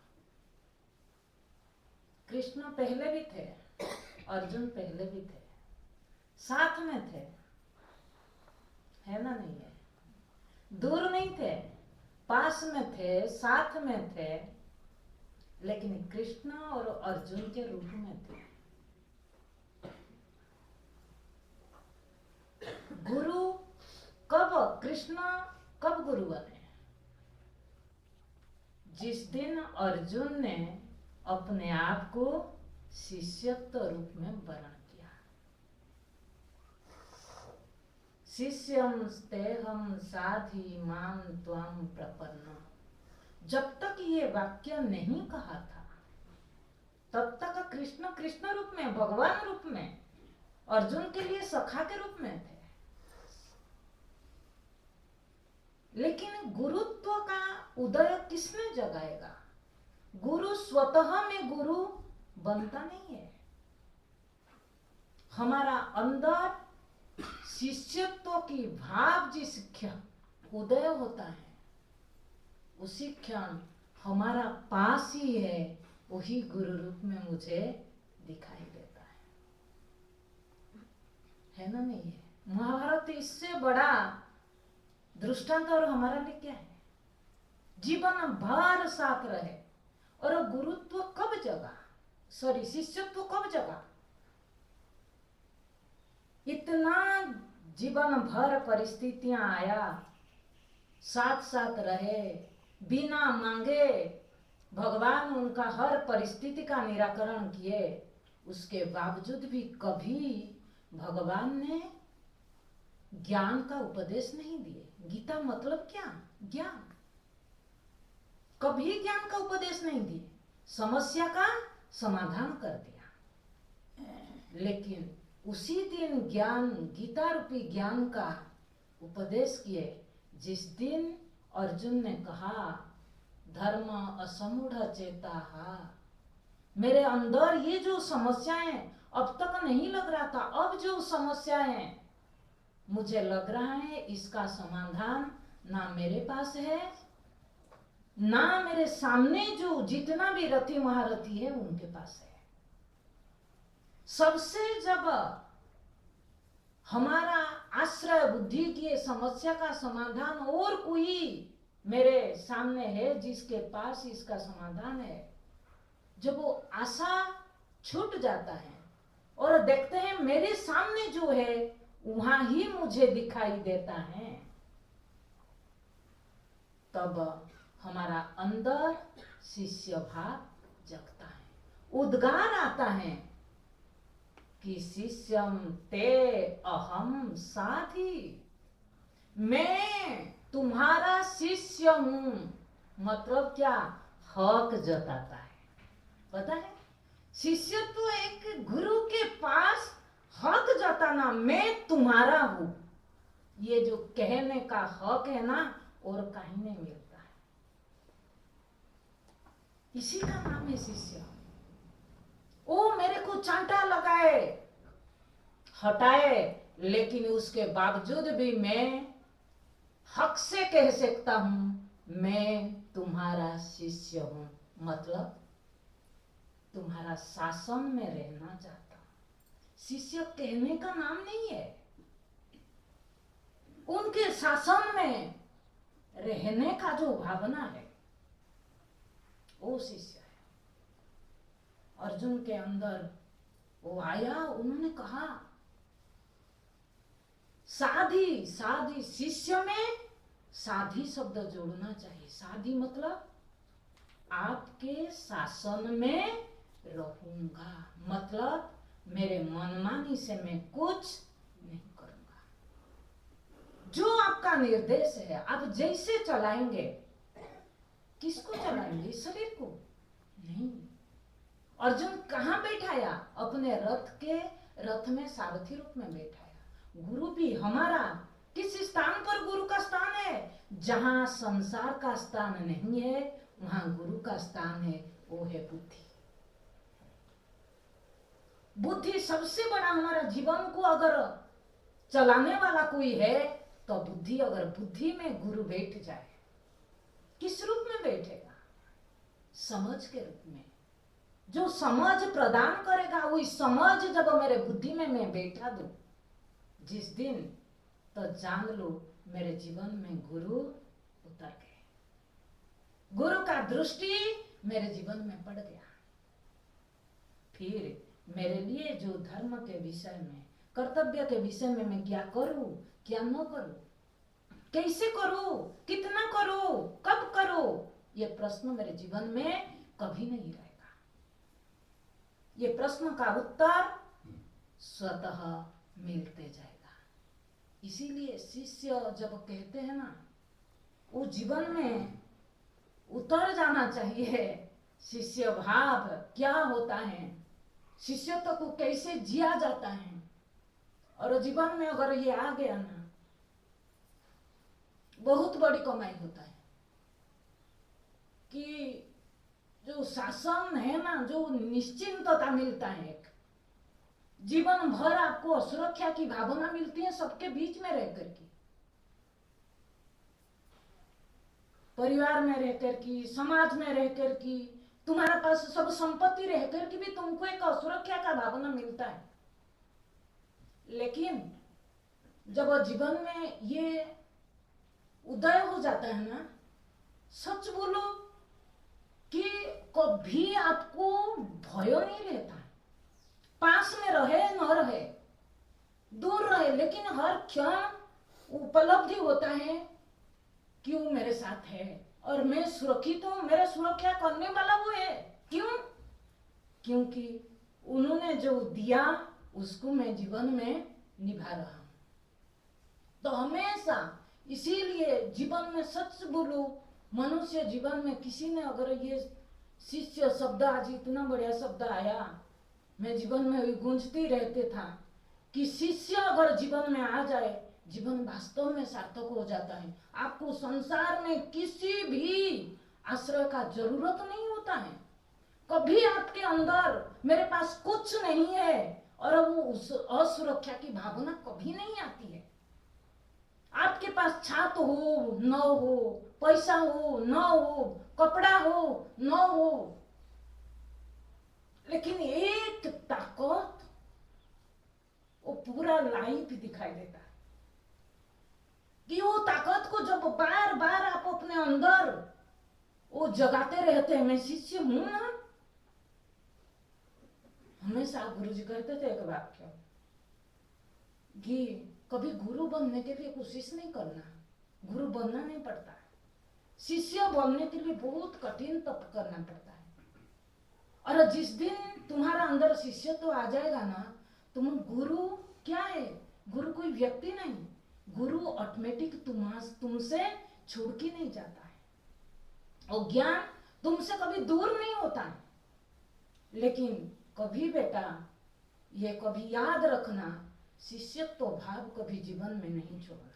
कृष्ण पहले भी थे, अर्जुन पहले भी थे, साथ में थे, है ना? नहीं है? दूर नहीं थे, पास में थे, साथ में थे, लेकिन कृष्ण और अर्जुन के रूप में थे। गुरु कब, कृष्ण कब गुरु बने? जिस दिन अर्जुन ने अपने आप को शिष्यत्व रूप में वर्ण किया। शिष्यम स्तेहम साधि मां त्वं प्रपन्न। जब तक ये वाक्य नहीं कहा था तब तक कृष्ण कृष्ण रूप में, भगवान रूप में, अर्जुन के लिए सखा के रूप में थे। लेकिन गुरुत्व का उदय किसने जगाएगा? गुरु स्वतः में गुरु बनता नहीं है। हमारा अंदर शिष्यत्व की भाव जिस क्षण उदय होता है, उसी क्षण हमारा पास ही है, वही गुरु रूप में मुझे दिखाई देता है ना? नहीं है? महाभारत इससे बड़ा दृष्टांत और हमारा लिए क्या है? जीवन भर साथ रहे और गुरुत्व कब जगा, सॉरी शिष्यत्व कब जगा? इतना जीवन भर परिस्थितियां आया, साथ साथ रहे, बिना मांगे भगवान उनका हर परिस्थिति का निराकरण किए। उसके बावजूद भी कभी भगवान ने ज्ञान का उपदेश नहीं दिए। गीता मतलब क्या? ज्ञान। कभी ज्ञान का उपदेश नहीं दिए, समस्या का समाधान कर दिया। लेकिन उसी दिन ज्ञान, गीता रूपी ज्ञान का उपदेश किए जिस दिन अर्जुन ने कहा धर्म असमूढ़ चेता। मेरे अंदर ये जो समस्याएं अब तक नहीं लग रहा था, अब जो समस्याएं मुझे लग रहा है, इसका समाधान ना मेरे पास है, ना मेरे सामने जो जितना भी रथी महारथी है उनके पास है। सबसे जब हमारा आश्रय बुद्धि की समस्या का समाधान और कोई मेरे सामने है जिसके पास इसका समाधान है, जब वो आशा छूट जाता है और देखते हैं मेरे सामने जो है वहां ही मुझे दिखाई देता है, तब हमारा अंदर शिष्य भाव जगता है। उद्गार आता है कि शिष्यम ते अहम साधि, मैं तुम्हारा शिष्य हूं। मतलब क्या? हक जताता है। पता है, शिष्यत्व तो एक गुरु के पास हक जताना, मैं तुम्हारा हूं, ये जो कहने का हक है ना, और कहीं नहीं मिलता है। इसी का नाम है शिष्य। वो मेरे को चांटा लगाए, हटाए, लेकिन उसके बावजूद भी मैं हक से कह सकता हूं मैं तुम्हारा शिष्य हूं। मतलब तुम्हारा शासन में रहना चाहता हूं। शिष्य कहने का नाम नहीं है, उनके शासन में रहने का जो भावना है वो शिष्य है। अर्जुन के अंदर वो आया, उन्होंने कहा साधी, साधी, शिष्य में साधी शब्द जोड़ना चाहिए। साधी मतलब आपके शासन में रहूंगा, मतलब मेरे मनमानी से मैं कुछ नहीं करूंगा। जो आपका निर्देश है आप जैसे चलाएंगे, किसको चलाएंगे? इस शरीर को नहीं। अर्जुन कहाँ बैठाया? अपने रथ में सारथी रूप में बैठाया। गुरु भी हमारा किस स्थान पर गुरु का स्थान है? जहां संसार का स्थान नहीं है वहां गुरु का स्थान है, वो है बुद्धि। बुद्धि सबसे बड़ा हमारा जीवन को अगर चलाने वाला कोई है तो बुद्धि। अगर बुद्धि में गुरु बैठ जाए, किस रूप में बैठेगा? समझ के रूप में। जो समझ प्रदान करेगा, वही समझ जब मेरे बुद्धि में मैं बैठा दूं जिस दिन, तो जान लो मेरे जीवन में गुरु उतर गए। गुरु का दृष्टि मेरे जीवन में पड़ गया। फिर मेरे लिए जो धर्म के विषय में, कर्तव्य के विषय में मैं क्या करूं, क्या न करूं, कैसे करूं, कितना करूं, कब करूं, ये प्रश्न मेरे जीवन में कभी नहीं रहेगा। ये प्रश्न का उत्तर स्वतः मिलते जाएगा। इसीलिए शिष्य जब कहते हैं ना, वो जीवन में उतर जाना चाहिए। शिष्य भाव क्या होता है, शिष्यत्व को कैसे जिया जाता है, और जीवन में अगर ये आ गया ना, बहुत बड़ी कमाई होता है। कि जो शासन है ना, जो निश्चिंतता मिलता है, एक जीवन भर आपको सुरक्षा की भावना मिलती है सबके बीच में रहकर की, परिवार में रहकर की, समाज में रहकर की, तुम्हारे पास सब संपत्ति रहकर की भी तुमको एक असुरक्षा का भावना मिलता है। लेकिन जब जीवन में ये उदय हो जाता है ना, सच बोलो कि कभी आपको भय नहीं रहता है। पास में रहे न रहे, दूर रहे, लेकिन हर क्षण उपलब्धि होता है कि वो मेरे साथ है और मैं सुरक्षित हूं, मेरा सुरक्षा करने वाला वो है। क्यों? क्योंकि उन्होंने जो दिया उसको मैं जीवन में निभा रहा हूं। तो हमेशा, इसीलिए जीवन में सच बोलो, मनुष्य जीवन में किसी ने अगर ये शिष्य शब्द, आज इतना बढ़िया शब्द आया, मैं जीवन में गूंजती रहते था कि शिष्य अगर जीवन में आ जाए, जीवन वास्तव में सार्थक हो जाता है। आपको संसार में किसी भी आश्रय का जरूरत नहीं होता है। कभी आपके अंदर मेरे पास कुछ नहीं है और वो उस असुरक्षा की भावना कभी नहीं आती है। आपके पास छात हो न हो, पैसा हो न हो, कपड़ा हो न हो, लेकिन एक ताकत, वो पूरा लाइफ दिखाई देता है कि वो ताकत को जब बार बार आप अपने अंदर वो जगाते रहते हैं। मैं शिष्य हूं ना। हमेशा गुरुजी कहते थे एक वाक्य कि कभी गुरु बनने के लिए कोशिश नहीं करना, गुरु बनना नहीं पड़ता। शिष्य बनने के लिए बहुत कठिन तप करना पड़ता है। और जिस दिन तुम्हारा अंदर शिष्य तो आ जाएगा ना, तुम गुरु क्या है? गुरु कोई व्यक्ति नहीं, गुरु ऑटोमेटिक तुमसे छूट के नहीं जाता है और ज्ञान तुमसे कभी दूर नहीं होता है। लेकिन कभी बेटा ये कभी याद रखना, शिष्यत्व भाव कभी जीवन में नहीं छोड़ना।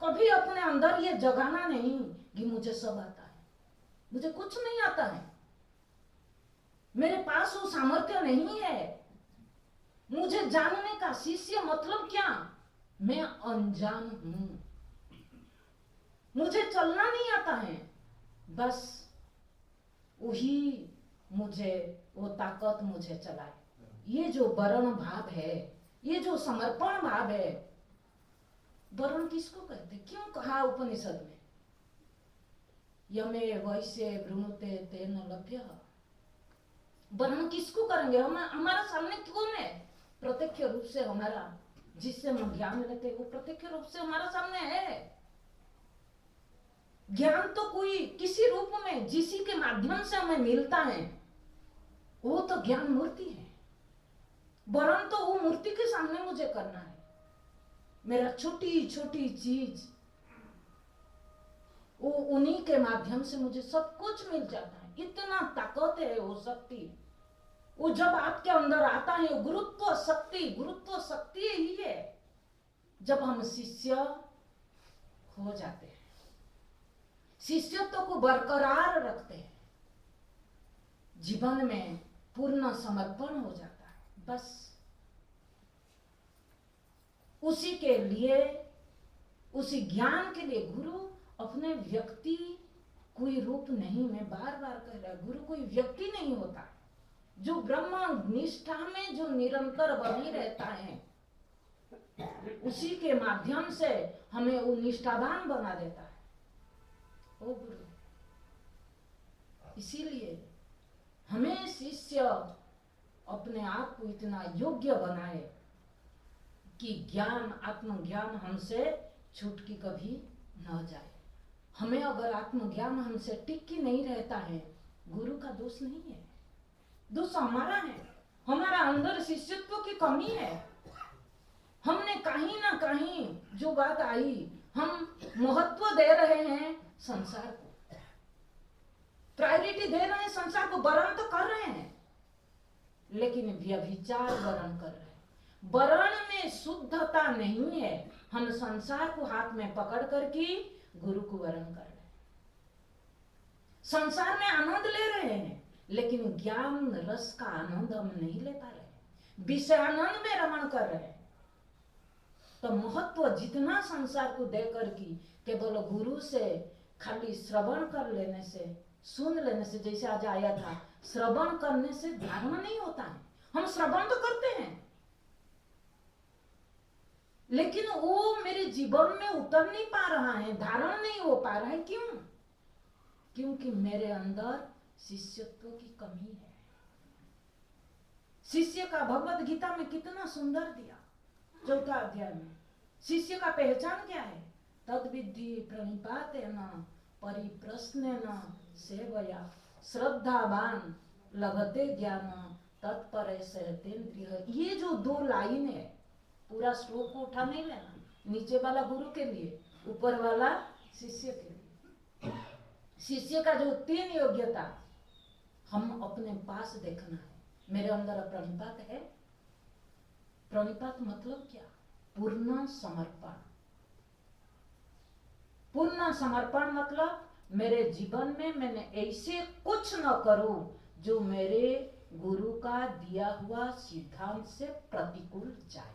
कभी अपने अंदर ये जगाना नहीं कि मुझे सब आता है, मुझे कुछ नहीं आता है, मेरे पास वो सामर्थ्य नहीं है मुझे जानने का। शिष्य मतलब क्या? मैं अनजान हूं, मुझे चलना नहीं आता है, बस वही मुझे वो ताकत मुझे चलाए। ये जो वरण भाव है, ये जो समर्पण भाव है, वरण किसको कहते? क्यों कहा उपनिषद में यमे वैश्य ब्रुणुते तेन लभ्यः। वरण किसको करेंगे? हमारा सामने कौन है? प्रत्यक्ष रूप से हमारा, जिससे हम ज्ञान लेते हैं, वो प्रत्यक्ष रूप से हमारा सामने है। ज्ञान तो कोई किसी रूप में जिसी के माध्यम से हमें मिलता है, वो तो ज्ञान मूर्ति है। वरण तो वो मूर्ति के सामने मुझे करना है। मेरा छोटी छोटी चीज, वो उन्हीं के माध्यम से मुझे सब कुछ मिल जाता है। इतना ताकत है वो शक्ति। वो जब आपके अंदर आता है, गुरुत्व शक्ति यही है। जब हम शिष्य हो जाते हैं, शिष्यत्व को बरकरार रखते हैं, जीवन में पूर्ण समर्पण हो जाता है, बस उसी के लिए, उसी ज्ञान के लिए गुरु अपने व्यक्ति कोई रूप नहीं, मैं बार बार कह रहा, गुरु कोई व्यक्ति नहीं होता। जो ब्रह्म निष्ठा में जो निरंतर बनी रहता है, उसी के माध्यम से हमें वो निष्ठावान बना देता है ओ गुरु। इसीलिए हमें शिष्य अपने आप को इतना योग्य बनाए कि ज्ञान, आत्मज्ञान हमसे छूट की कभी न जाए। हमें अगर आत्मज्ञान हमसे टिक नहीं रहता है, गुरु का दोष नहीं है, दोष हमारा है। हमारा अंदर शिष्यत्व की कमी है। हमने कहीं ना कहीं जो बात आई, हम महत्व दे रहे हैं संसार को, प्रायोरिटी दे रहे हैं संसार को, वर्ण तो कर रहे हैं, लेकिन व्यभिचार वर्ण कर रहे हैं। वर्ण में शुद्धता नहीं है। हम संसार को हाथ में पकड़ करके गुरु को वर्ण कर रहे हैं, संसार में आनंद ले रहे हैं, लेकिन ज्ञान रस का आनंद हम नहीं ले पा रहे, विषयानंद में रमण कर रहे हैं। तो महत्व जितना संसार को देकर की केवल गुरु से खाली श्रवण कर लेने से, सुन लेने से, जैसे आज आया था, श्रवण करने से धारण नहीं होता है। हम श्रवण तो करते हैं, लेकिन वो मेरे जीवन में उतर नहीं पा रहा है, धारण नहीं हो पा रहा है। क्यों? क्योंकि मेरे अंदर शिष्यत्व की कमी है। शिष्य का भगवत गीता में कितना सुंदर दिया, 4 अध्याय में। शिष्य का पहचान क्या है? तद विद्धि प्रणिपातेन परिप्रश्नेन सेवया श्रद्धावान लभते ज्ञान तत्पर सहतेन्द्रिय। ये जो 2 लाइन है, पूरा श्लोक को उठा नहीं लेना, नीचे वाला गुरु के लिए, ऊपर वाला शिष्य के लिए। शिष्य का जो 3 योग्यता हम अपने पास देखना है। मेरे अंदर प्रणिपात है। प्रणिपात मतलब क्या? पूर्ण समर्पण। पूर्ण समर्पण मतलब मेरे जीवन में मैंने ऐसे कुछ न करूं जो मेरे गुरु का दिया हुआ सिद्धांत से प्रतिकूल जाए।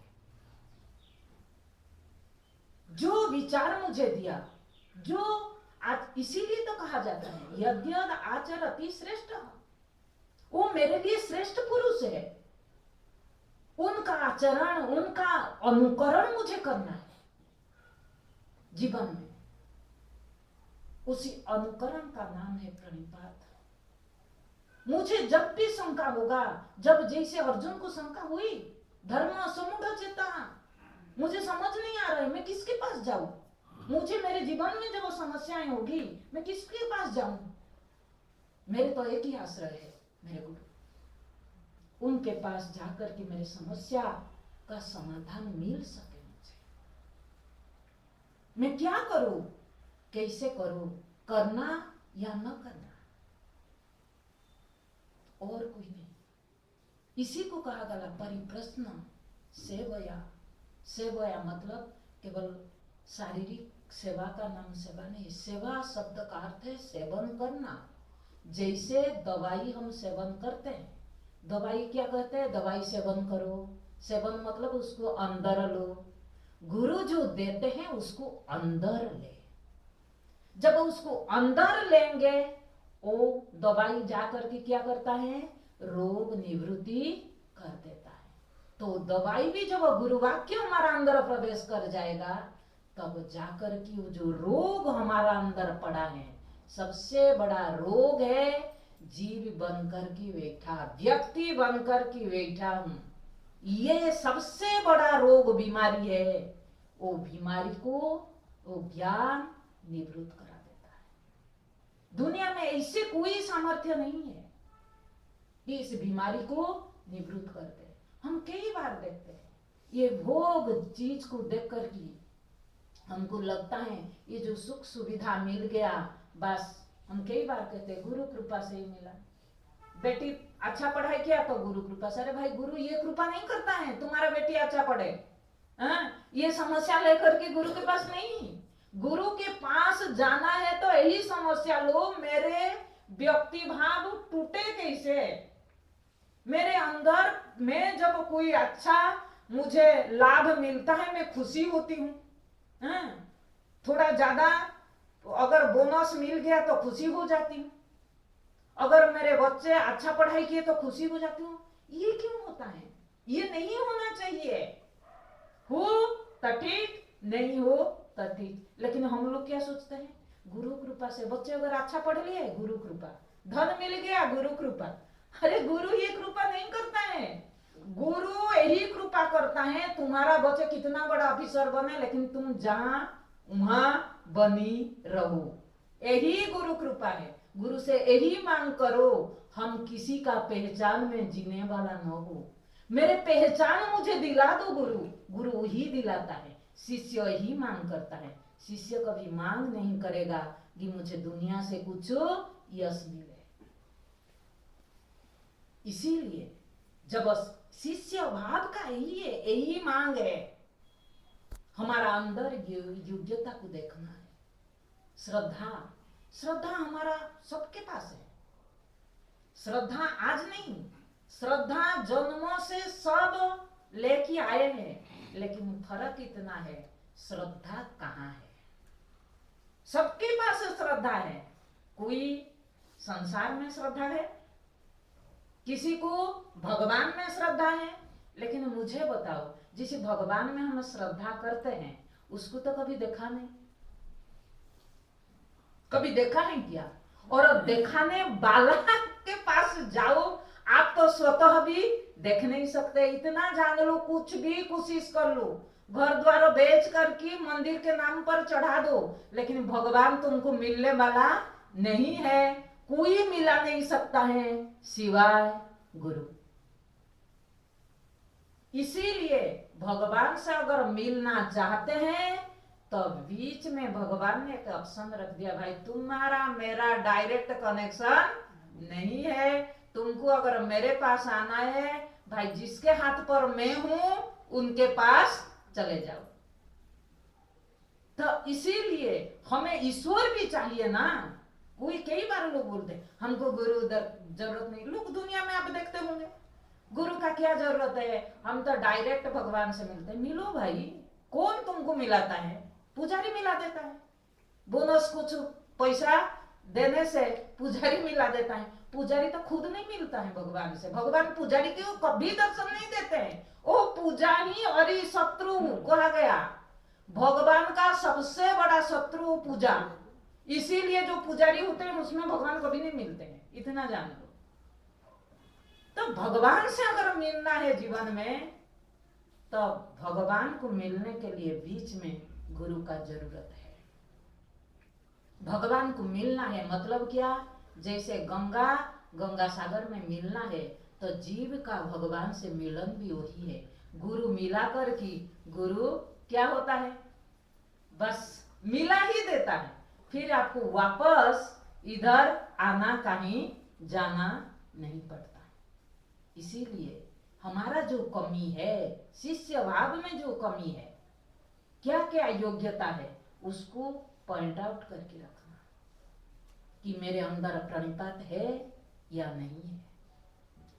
जो विचार मुझे दिया, जो आज इसीलिए तो कहा जाता है यद्यद आचरति श्रेष्ठ, वो मेरे लिए श्रेष्ठ पुरुष है। उनका आचरण, उनका अनुकरण मुझे करना है जीवन में। उसी अनुकरण का नाम है प्रणिपात। मुझे जब भी शंका होगा, जब जैसे अर्जुन को शंका हुई, धर्म समुढ़ चेता, मुझे समझ नहीं आ रहा है, मैं किसके पास जाऊं? मुझे मेरे जीवन में जब समस्याएं होगी, मैं किसके पास जाऊं? मेरे तो एक ही आश्रय है, मेरे गुरु। उनके पास जाकर के मेरे समस्या का समाधान मिल सके मुझे। मैं क्या करूं, कैसे करूं, करना या न करना, और कोई नहीं। इसी को कहा गया परिप्रश्न सेवया। सेवया मतलब केवल शारीरिक सेवा का नाम सेवा नहीं। सेवा शब्द का अर्थ है सेवन करना। जैसे दवाई हम सेवन करते हैं, दवाई क्या कहते हैं? दवाई सेवन करो। सेवन मतलब उसको अंदर लो। गुरु जो देते हैं उसको अंदर ले। जब उसको अंदर लेंगे, वो दवाई जाकर के क्या करता है? रोग निवृत्ति कर देता है। तो दवाई भी जब गुरु वाक्य हमारा अंदर प्रवेश कर जाएगा, तब जाकर के वो जो रोग हमारा अंदर पड़ा है, सबसे बड़ा रोग है जीव बनकर के बैठा, व्यक्ति बनकर के बैठा हूं, ये सबसे बड़ा रोग बीमारी है। वो बीमारी को वो ज्ञान निवृत्त करा देता है। दुनिया में ऐसे कोई सामर्थ्य नहीं है कि इस बीमारी को निवृत्त कर दे। हम कई बार देखते हैं ये भोग चीज को देख कर ही हमको लगता है ये जो सुख सुविधा मिल गया, बस हम कई बार कहते हैं गुरु कृपा से ही मिला। बेटी अच्छा पढ़ाई किया तो गुरु कृपा से। अरे भाई, गुरु ये कृपा नहीं करता है तुम्हारा बेटी अच्छा पढ़े, ये समस्या लेकर के गुरु के पास नहीं। गुरु के पास जाना है तो यही समस्या लो, मेरे व्यक्ति भाव टूटे कैसे, मेरे अंदर में जब कोई अच्छा मुझे लाभ मिलता है मैं खुशी होती हूँ। थोड़ा ज्यादा अगर बोनस मिल गया तो खुशी हो जाती हूँ, अगर मेरे बच्चे अच्छा पढ़ाई किए तो खुशी हो जाती हूँ। ये क्यों होता है? ये नहीं होना चाहिए। हो तो ठीक, नहीं हो तो ठीक। लेकिन हम लोग क्या सोचते हैं? गुरु कृपा से बच्चे अगर अच्छा पढ़ लिए गुरु कृपा, धन मिल गया गुरु कृपा। अरे गुरु ये कृपा नहीं करता है, गुरु यही कृपा करता है तुम्हारा बच्चे कितना बड़ा ऑफिसर बने लेकिन तुम जहां वहां बनी रहो, यही गुरु कृपा है। गुरु से यही मांग करो, हम किसी का पहचान में जीने वाला न हो, मेरे पहचान मुझे दिला दो गुरु। गुरु ही दिलाता है, शिष्य ही मांग करता है। शिष्य कभी मांग नहीं करेगा कि मुझे दुनिया से कुछ यश मिले। इसीलिए जब शिष्य भाव का यही है, यही मांग है, हमारा अंदर योग्यता को देखना है। श्रद्धा हमारा सबके पास है। श्रद्धा आज नहीं, श्रद्धा जन्मों से सब लेके आए हैं, लेकिन फर्क इतना है श्रद्धा कहाँ है। सबके पास श्रद्धा है, कोई संसार में श्रद्धा है, किसी को भगवान में श्रद्धा है। लेकिन मुझे बताओ, जिस भगवान में हम श्रद्धा करते हैं उसको तो कभी देखा नहीं, कभी देखा नहीं क्या? और दिखाने वाला के पास जाओ, आप तो स्वतः भी देख नहीं सकते। इतना जान लो, कुछ भी कोशिश कर लो, घर द्वार बेच करके मंदिर के नाम पर चढ़ा दो, लेकिन भगवान तुमको मिलने वाला नहीं है। कोई मिला नहीं सकता है सिवाय गुरु। इसीलिए भगवान से अगर मिलना चाहते हैं तो बीच में भगवान ने एक ऑप्शन रख दिया, भाई तुम्हारा मेरा डायरेक्ट कनेक्शन नहीं है, तुमको अगर मेरे पास आना है भाई, जिसके हाथ पर मैं हूं उनके पास चले जाओ। तो इसीलिए हमें ईश्वर भी चाहिए ना। कोई कई बार लोग बोलते हैं हमको गुरु जरूरत नहीं। लोग दुनिया में आप देखते होंगे, गुरु का क्या जरूरत है, हम तो डायरेक्ट भगवान से मिलते हैं। मिलो भाई, कौन तुमको मिलाता है? पुजारी मिला देता है, बोनस कुछ पैसा देने से पुजारी मिला देता है। पुजारी तो खुद नहीं मिलता है भगवान से। भगवान पुजारी को कभी दर्शन नहीं देते हैं। ओ पूजा ही अरि शत्रु कहा गया, भगवान का सबसे बड़ा शत्रु पूजा। इसीलिए जो पुजारी होते हैं उसमें भगवान कभी नहीं मिलते हैं, इतना जान लो। तो भगवान से अगर मिलना है जीवन में, तो भगवान को मिलने के लिए बीच में गुरु का जरूरत है। भगवान को मिलना है मतलब क्या? जैसे गंगा सागर में मिलना है, तो जीव का भगवान से मिलन भी वही है। गुरु मिला कर की गुरु क्या होता है? बस मिला ही देता है, फिर आपको वापस इधर आना कहीं जाना नहीं पड़ता। इसीलिए हमारा जो कमी है, शिष्य भाव में जो कमी है, क्या क्या योग्यता है, उसको पॉइंट आउट करके रखना कि मेरे अंदर प्रणिपात है या नहीं है,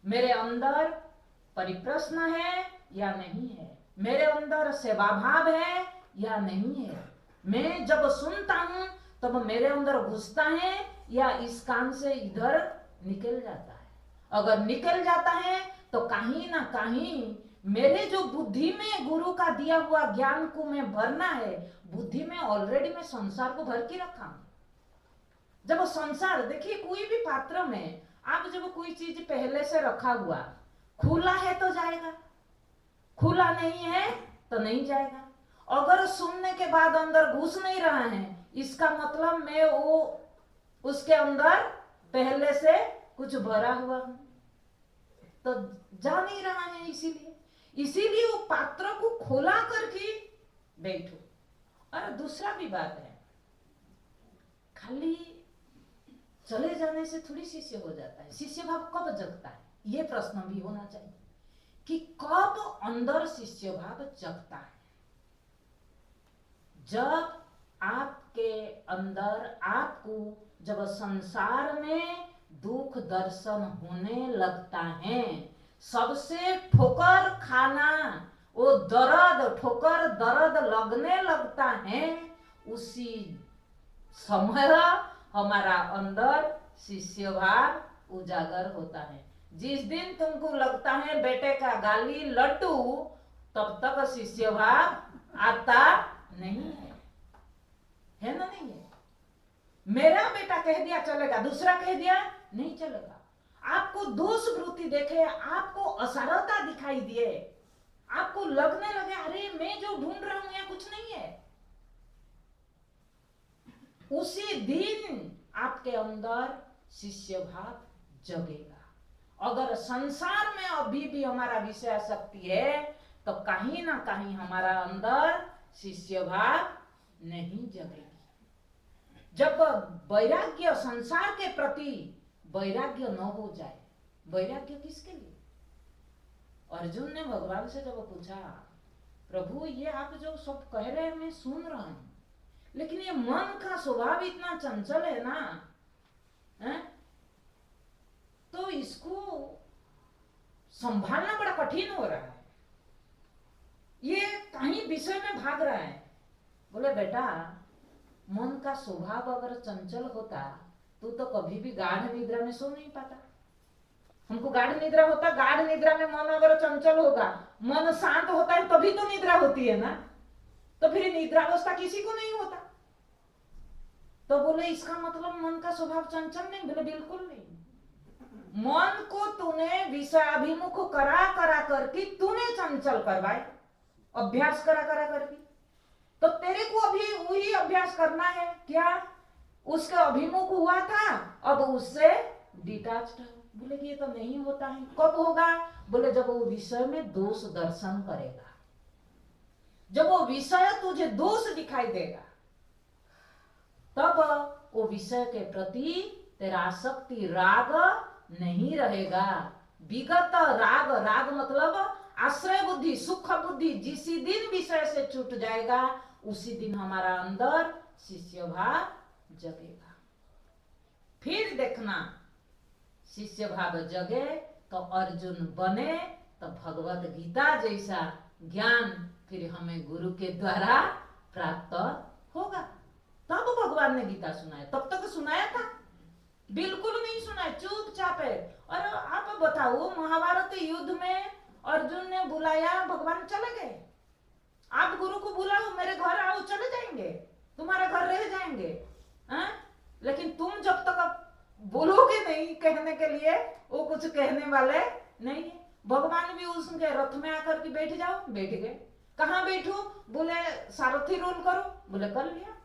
मेरे अंदर परिप्रश्न है या नहीं है, मेरे अंदर सेवा भाव है या नहीं है। मैं जब सुनता हूं तब मेरे अंदर घुसता है या इस कान से इधर निकल जाता है। अगर निकल जाता है तो कहीं ना कहीं मेरे जो बुद्धि में गुरु का दिया हुआ ज्ञान को मैं भरना है, बुद्धि में ऑलरेडी मैं संसार को भर के रखा हूं। जब संसार, देखिए कोई भी पात्र में आप जब कोई चीज पहले से रखा हुआ, खुला है तो जाएगा, खुला नहीं है तो नहीं जाएगा। अगर सुनने के बाद अंदर घुस नहीं रहा है, इसका मतलब मैं वो उसके अंदर पहले से कुछ भरा हुआ हूं, तो जा नहीं रहा है। इसीलिए इसीलिए वो पात्र को खोला करके बैठो। और दूसरा भी बात है, खाली चले जाने से थोड़ी शिष्य हो जाता है। शिष्य भाव कब जगता है, ये प्रश्न भी होना चाहिए कि कब अंदर शिष्य भाव जगता है। जब आपके अंदर आपको जब संसार में दुख दर्शन होने लगता है, सबसे ठोकर खाना, वो दर्द, ठोकर दर्द लगने लगता है, उसी समय हमारा अंदर शिष्य भाव उजागर होता है। जिस दिन तुमको लगता है बेटे का गाली लड्डू, तब तक शिष्य भाव आता नहीं है ना? नहीं है। मेरा बेटा कह दिया चलेगा, दूसरा कह दिया नहीं चलेगा। आपको दोष वृत्ति देखे, आपको असरता दिखाई दिए, आपको लगने लगे अरे मैं जो ढूंढ रहा हूं यहाँ कुछ नहीं है, उसी दिन आपके अंदर शिष्य भाव जगेगा। अगर संसार में अभी भी हमारा विषय शक्ति है, तो कहीं ना कहीं हमारा अंदर शिष्य भाव नहीं जगेगी। जब वैराग्य, संसार के प्रति वैराग्य न हो जाए, वैराग्य किसके लिए? अर्जुन ने भगवान से जब पूछा, प्रभु ये आप जो सब कह रहे हैं मैं सुन रहा हूं, लेकिन ये मन का स्वभाव इतना चंचल है ना, है? तो इसको संभालना बड़ा कठिन हो रहा है, ये कहीं विषय में भाग रहा है। बोले बेटा, मन का स्वभाव अगर चंचल होता तो कभी भी गाढ़ निद्रा में सो नहीं पाता। हमको गाढ़ निद्रा होता, गाढ़ निद्रा में मन अगर चंचल होगा, मन शांत होता है तभी तो निद्रा होती है ना, तो फिर निद्रावस्था किसी को नहीं होता। तो बोले इसका मतलब मन का स्वभाव चंचल नहीं? बोले बिल्कुल नहीं। मन को तूने विषयाभिमुख करा करा करके तूने चंचल करवाए, अभ्यास करा करा करके, तो तेरे को अभी वही अभ्यास करना है क्या? उसके अभिमुख हुआ था, अब उससे डिटैच्ड है। बोले कि ये तो नहीं होता है। कब होगा? बोले जब वो विषय में दोष दर्शन करेगा, जब वो विषय तुझे दोष दिखाई देगा, तब वो विषय के प्रति तेरा आसक्ति, राग नहीं रहेगा। विगत राग, राग मतलब आश्रय बुद्धि, सुख बुद्धि, जिस दिन विषय से छूट जाएगा उसी दिन हमारा अंदर शिष्य भाव जगेगा। फिर देखना, शिष्य भाव जगे तो अर्जुन बने, तो भगवत गीता जैसा ज्ञान फिर हमें गुरु के द्वारा प्राप्त होगा। तब भगवान ने गीता सुनाया, तब तक सुनाया था? बिल्कुल नहीं सुनाया, चुपचाप है। और आप बताओ, महाभारत युद्ध में अर्जुन ने बुलाया, भगवान चले गए। आप गुरु को बुलाओ, मेरे घर आओ, चले जाएंगे, तुम्हारे घर रह जाएंगे, हैं? लेकिन तुम जब तक बोलोगे नहीं कहने के लिए, वो कुछ कहने वाले नहीं है। भगवान भी उसके रथ में आकर के बैठ जाओ, बैठ गए। कहाँ बैठो? बोले सारथी रोल करो, बोले कर लिया।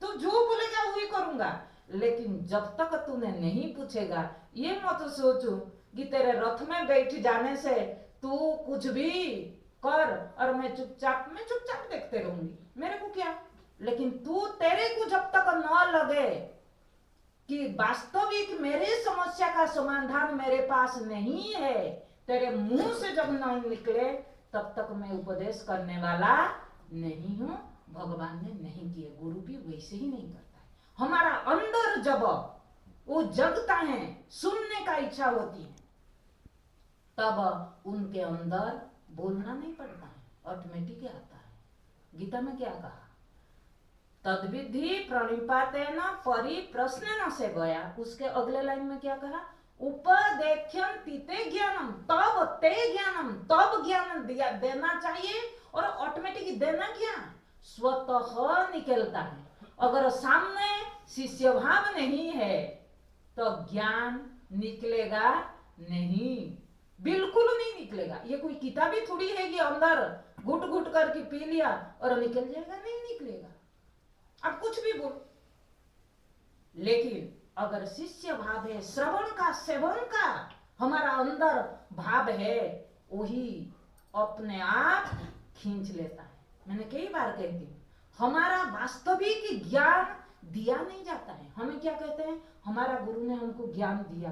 तो जो बोलेगा वही करूंगा। लेकिन जब तक तूने नहीं पूछेगा, ये मत सोचो कि तेरे रथ में बैठ जाने से तू कुछ भी कर और मैं चुपचाप देखते रहूंगी, मेरे को क्या। लेकिन तू, तेरे को जब तक न लगे कि वास्तविक मेरे समस्या का समाधान मेरे पास नहीं है, तेरे मुंह से जब न निकले, तब तक मैं उपदेश करने वाला नहीं हूं। भगवान ने नहीं किए, गुरु भी वैसे ही नहीं करता है। हमारा अंदर जब वो जगता है, सुनने का इच्छा होती है, तब उनके अंदर बोलना नहीं पड़ता है, ऑटोमेटिक आता है। गीता में क्या कहा? तद्विधि प्रणिपातेन परिप्रश्नेन से गया। उसके अगले लाइन में क्या कहा? उपदेख्यम तीते ज्ञानम, तब ते ज्ञानम, तब ज्ञान देना चाहिए। और ऑटोमेटिक देना क्या? स्वतः निकलता है। अगर सामने शिष्य भाव नहीं है तो ज्ञान निकलेगा नहीं, बिल्कुल नहीं निकलेगा। ये कोई किताबी थोड़ी है कि अंदर घुट घुट करके पी लिया और निकल जाएगा, नहीं निकलेगा। आप कुछ भी बोलो, लेकिन अगर शिष्य भाव है, श्रवण का, सेवन का हमारा अंदर भाव है, वही अपने आप खींच लेता है। मैंने कई बार कहती हूँ, हमारा वास्तविक ज्ञान दिया नहीं जाता है। हमें क्या कहते हैं, हमारा गुरु ने हमको ज्ञान दिया।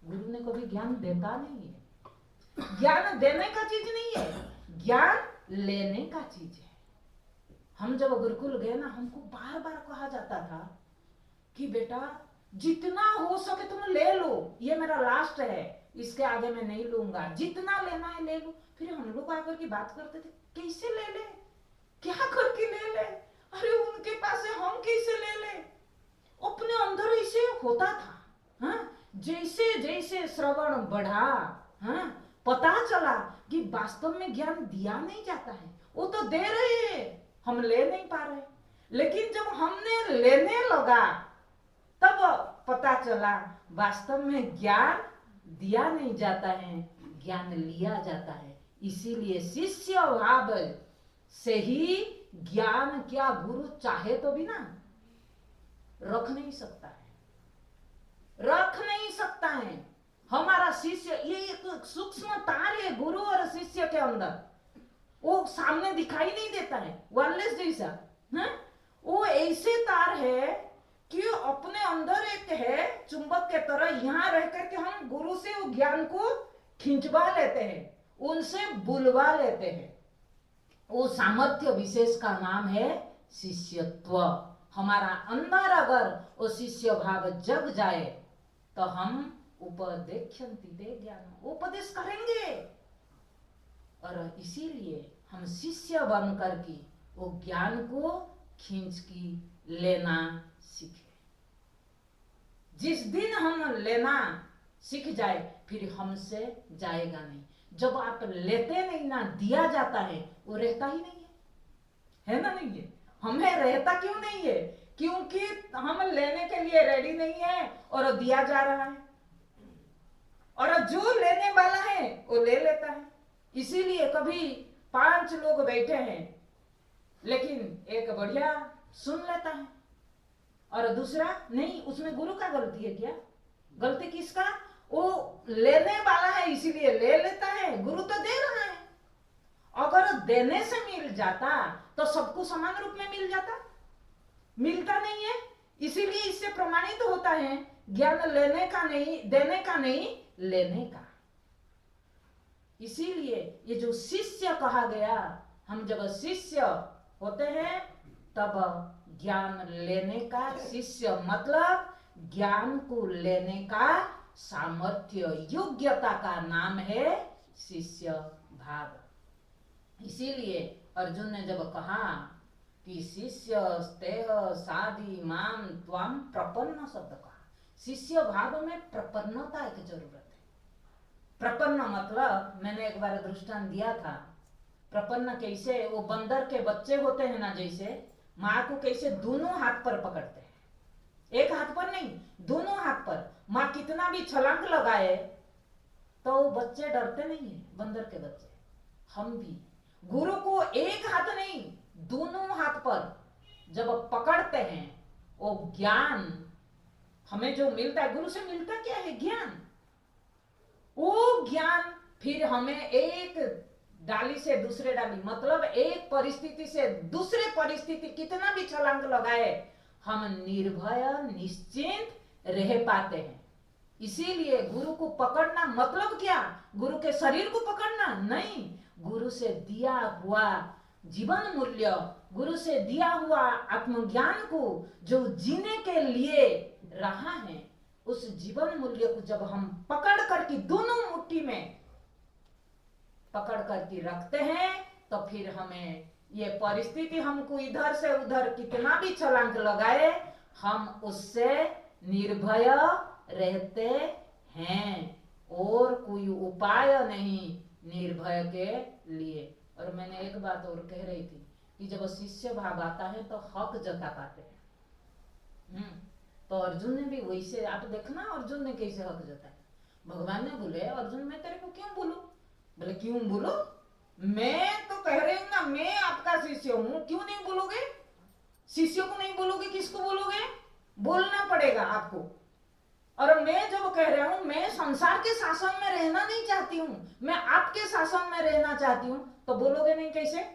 गुरु ने कभी ज्ञान देता नहीं है। ज्ञान देने का चीज नहीं है, ज्ञान लेने का चीज है। हम जब गुरुकुल गए ना, हमको बार बार कहा जाता था कि बेटा जितना हो सके तुम ले लो, ये मेरा लास्ट है, इसके आगे मैं नहीं लूंगा, जितना लेना है ले लो। फिर हम लोग आकर के बात करते थे, कैसे ले ले, क्या करके ले ले, अरे उनके पास है, हम कैसे ले ले। अपने अंदर ऐसे होता था। हाँ, जैसे जैसे श्रवण बढ़ा, हाँ, पता चला कि वास्तव में ज्ञान दिया नहीं जाता है, वो तो दे रहे हैं, हम ले नहीं पा रहे। लेकिन जब हमने लेने लगा तब पता चला वास्तव में ज्ञान दिया नहीं जाता है, ज्ञान लिया जाता है। इसीलिए शिष्य भाव से ही ज्ञान क्या गुरु चाहे तो भी ना रख नहीं सकता है, रख नहीं सकता है। हमारा शिष्य, ये एक सूक्ष्म तार है गुरु और शिष्य के अंदर, वो सामने दिखाई नहीं देता है, वायरलेस जैसा है। वो ऐसे तार है कि अपने अंदर एक है चुंबक के तरह, यहाँ रह करके हम गुरु से वो ज्ञान को खिंचवा लेते हैं, उनसे बुलवा लेते हैं। वो सामर्थ्य विशेष का नाम है शिष्यत्व। हमारा अंदर अगर वो शिष्य भाव जग जाए तो हम उपदेक्षन्ति ते ज्ञान, उपदेश करेंगे। और इसीलिए हम शिष्य बन करके वो ज्ञान को खींच की लेना सीखे। जिस दिन हम लेना सीख जाए फिर हमसे जाएगा नहीं। जब आप लेते नहीं ना, दिया जाता है, वो रहता ही नहीं है ना? नहीं है। हमें रहता क्यों नहीं है? क्योंकि हम लेने के लिए रेडी नहीं है और दिया जा रहा है, और जो लेने वाला है वो ले लेता है। इसीलिए कभी 5 लोग बैठे हैं, लेकिन एक बढ़िया सुन लेता है और दूसरा नहीं। उसमें गुरु का गलती है क्या? गलती किसका? वो लेने वाला है इसीलिए ले लेता है, गुरु तो दे रहा है। अगर देने से मिल जाता तो सबको समान रूप में मिल जाता, मिलता नहीं है। इसीलिए इससे प्रमाणित होता है ज्ञान लेने का नहीं, देने का नहीं, लेने का। इसीलिए ये जो शिष्य कहा गया, हम जब शिष्य होते हैं तब ज्ञान लेने का, शिष्य मतलब ज्ञान को लेने का सामर्थ्य, योग्यता का नाम है शिष्य भाव। इसीलिए अर्जुन ने जब कहा कि शिष्य स्तेह साधि माम त्वाम प्रपन्न शब्द कहा, शिष्य भाव में प्रपन्नता की जरूरत है। प्रपन्न मतलब मैंने एक बार दृष्टांत दिया था। प्रपन्न कैसे? वो बंदर के बच्चे होते हैं ना, जैसे माँ को कैसे दोनों हाथ पर पकड़ते हैं, एक हाथ पर नहीं, दोनों हाथ पर। माँ कितना भी छलांग लगाए तो वो बच्चे डरते नहीं है, बंदर के बच्चे। हम भी गुरु को एक हाथ नहीं, दोनों हाथ पर जब पकड़ते हैं, वो ज्ञान हमें जो मिलता है, गुरु से मिलता क्या है? ज्ञान। वो ज्ञान फिर हमें एक डाली से दूसरे डाली, मतलब एक परिस्थिति से दूसरे परिस्थिति कितना भी छलांग लगाए, हम निर्भय निश्चिंत रह पाते हैं। इसीलिए गुरु को पकड़ना मतलब क्या? गुरु के शरीर को पकड़ना नहीं, गुरु से दिया हुआ जीवन मूल्य, गुरु से दिया हुआ आत्मज्ञान को जो जीने के लिए रहा है, उस जीवन मूल्य को जब हम पकड़ करके दोनों मुट्ठी में पकड़ करके रखते हैं, तो फिर हमें ये परिस्थिति हमको इधर से उधर कितना भी छलांग लगाए, हम उससे निर्भय रहते हैं। और कोई उपाय नहीं निर्भय के लिए। और मैंने एक बात और कह रही थी कि जब शिष्य भाव आता है तो हक जता पाते हैं। तो अर्जुन ने भी वैसे, आप देखना अर्जुन ने कैसे हक जताया। भगवान ने बोले, अर्जुन मैं तेरे को क्यों बोलूं? बोले क्यों बोलो? मैं तो कह रही हूं ना, मैं आपका शिष्य हूं, क्यों नहीं बोलोगे? शिष्य को नहीं बोलोगे, किसको बोलोगे? बोलना पड़ेगा आपको। और मैं जब कह रहा हूं मैं संसार के शासन में रहना नहीं चाहती हूं, मैं आपके शासन में रहना चाहती हूं, तो बोलोगे नहीं कैसे?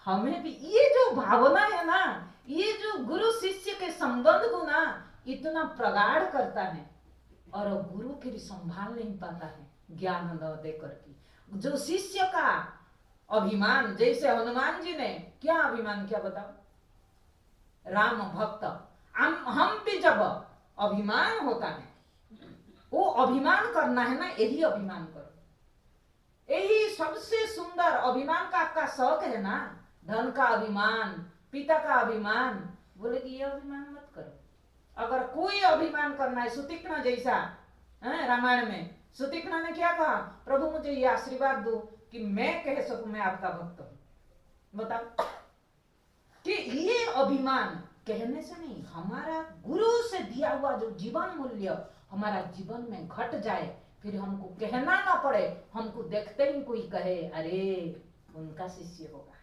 हमें भी ये जो भावना है ना, ये जो गुरु शिष्य के संबंध को ना इतना प्रगाढ़ करता है, और गुरु फिर संभाल नहीं पाता है ज्ञान न देकर के। जो शिष्य का अभिमान, जैसे हनुमान जी ने क्या अभिमान किया बताओ? राम भक्त, हम भी जब अभिमान होता है, वो अभिमान करना है ना, यही अभिमान करो, यही सबसे सुंदर अभिमान का आपका शौक है ना, धन का अभिमान, पिता का अभिमान, बोले कि ये अभिमान मत करो। अगर कोई अभिमान करना है, सुतीक्ष्ण जैसा रामायण में सुतीक्ष्ण ने क्या कहा? प्रभु मुझे ये आशीर्वाद दो कि मैं कह सकूं मैं आपका भक्त हूं। बताओ कि ये अभिमान कहने से नहीं, हमारा गुरु से दिया हुआ जो जीवन मूल्य हमारा जीवन में घट जाए, फिर हमको कहना ना पड़े, हमको देखते ही कोई कहे अरे उनका शिष्य होगा,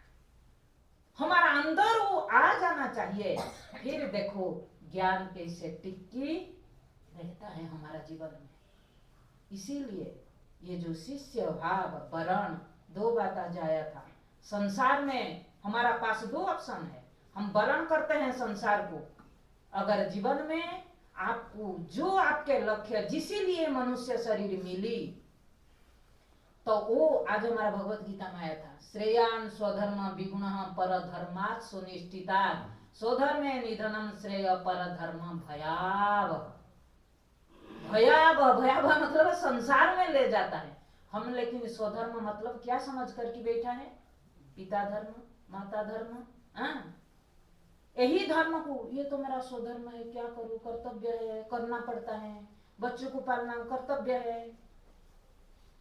हमारा अंदर वो आ जाना चाहिए। फिर देखो ज्ञान कैसे टिक्की रहता है हमारा जीवन में। इसीलिए ये जो शिष्य भाव वरण दो बात आज आया था। संसार में हमारा पास दो ऑप्शन है, हम वरण करते हैं संसार को। अगर जीवन में आपको जो आपके लक्ष्य, जिसलिए मनुष्य शरीर मिली, तो वो आज हमारा भगवत गीता में आया था, श्रेयान स्वधर्म विगुणः परधर्मात् सुनिष्ठितात् स्वधर्मे निधनम श्रेय परधर्म भयावह। भयावह, भयावह मतलब संसार में ले जाता है हम, लेकिन स्वधर्म मतलब क्या समझ करके बैठा है? पिता धर्म, माता धर्म, यही धर्म को, ये तो मेरा स्वधर्म है, क्या करूं, कर्तव्य है, करना पड़ता है, बच्चों को पालना कर्तव्य है।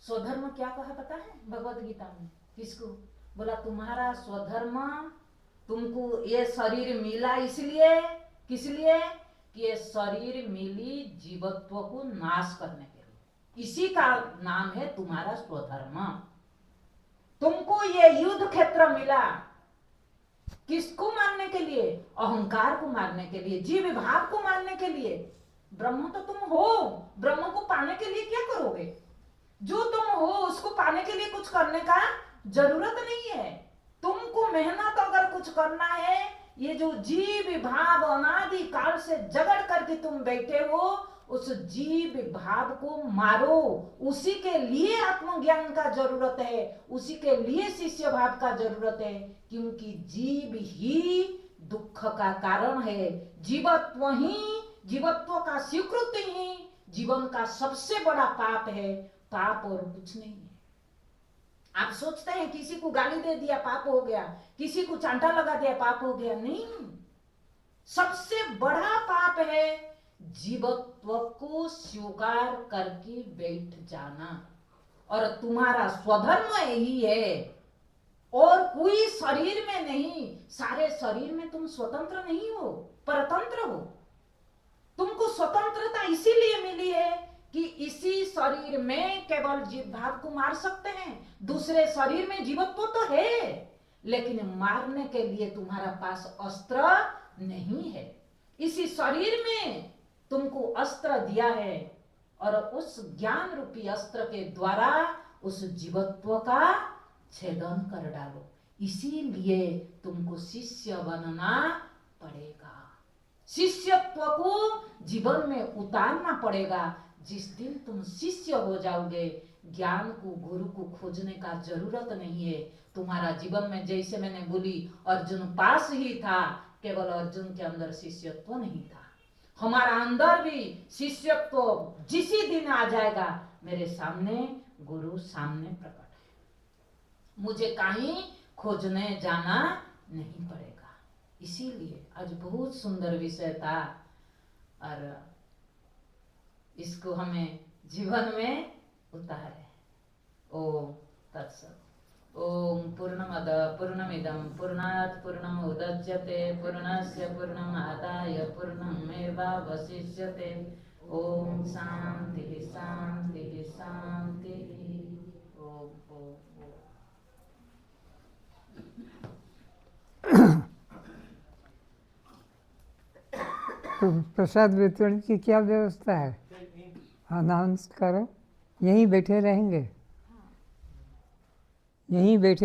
स्वधर्म क्या कहा पता है भगवत गीता में? किसको बोला? तुम्हारा स्वधर्म, तुमको ये शरीर मिला इसलिए, किस लिए? कि ये शरीर मिली जीवत्व को नाश करने के लिए, इसी का नाम है तुम्हारा स्वधर्म। तुमको ये युद्ध क्षेत्र मिला किसको मारने के लिए? अहंकार को मारने के लिए, जीव भाव को मारने के लिए। ब्रह्म तो तुम हो, ब्रह्म को पाने के लिए क्या करोगे? जो तुम हो उसको पाने के लिए कुछ करने का जरूरत नहीं है। तुमको मेहनत अगर कुछ करना है, ये जो जीव भाव अनादि काल से जगड़ करके तुम बैठे हो, उस जीव भाव को मारो। उसी के लिए आत्मज्ञान का जरूरत है, उसी के लिए शिष्य भाव का जरूरत है, क्योंकि जीव ही दुख का कारण है। जीवत्व ही, जीवत्व का स्वीकृति ही जीवन का सबसे बड़ा पाप है, पाप और कुछ नहीं है। आप सोचते हैं किसी को गाली दे दिया पाप हो गया, किसी को चांटा लगा दिया पाप हो गया, नहीं। सबसे बड़ा पाप है जीवत्व को स्वीकार करके बैठ जाना। और तुम्हारा स्वधर्म यही है, और कोई शरीर में नहीं। सारे शरीर में तुम स्वतंत्र नहीं हो, परतंत्र हो। तुमको स्वतंत्रता इसीलिए मिली है कि इसी शरीर में केवल जीव भाव को मार सकते हैं। दूसरे शरीर में जीवत्व तो है, लेकिन मारने के लिए तुम्हारा पास अस्त्र नहीं है। इसी शरीर में तुमको अस्त्र दिया है, और उस ज्ञान रूपी अस्त्र के द्वारा उस जीवत्व का छेदन कर डालो। इसीलिए तुमको शिष्य बनना पड़ेगा, शिष्यत्व को जीवन में उतारना पड़ेगा। जिस दिन तुम शिष्य हो जाओगे, ज्ञान को, गुरु को खोजने का जरूरत नहीं है। तुम्हारा जीवन में, जैसे मैंने बोली, अर्जुन पास ही था, केवल अर्जुन के अंदर शिष्यत्व नहीं था। हमारा अंदर भी शिष्यत्व जिसी दिन आ जाएगा, मेरे सामने गुरु सामने प्रकट है, मुझे कहीं खोजने जाना नहीं पड़ेगा। इसीलिए आज बहुत सुंदर विषय था, और इसको हमें जीवन में उतारे। ओम तत्सत। ओम पूर्णमद पूर्णमिदं पूर्णात् पूर्णमुदच्यते पूर्णस्य पूर्णमादाय पूर्णमेवावशिष्यते। ओम शांति शांति शांति। ओम ओम ओम। प्रसाद वितरण की क्या व्यवस्था है? अनाउंस करो। यहीं बैठे रहेंगे, यहीं बैठे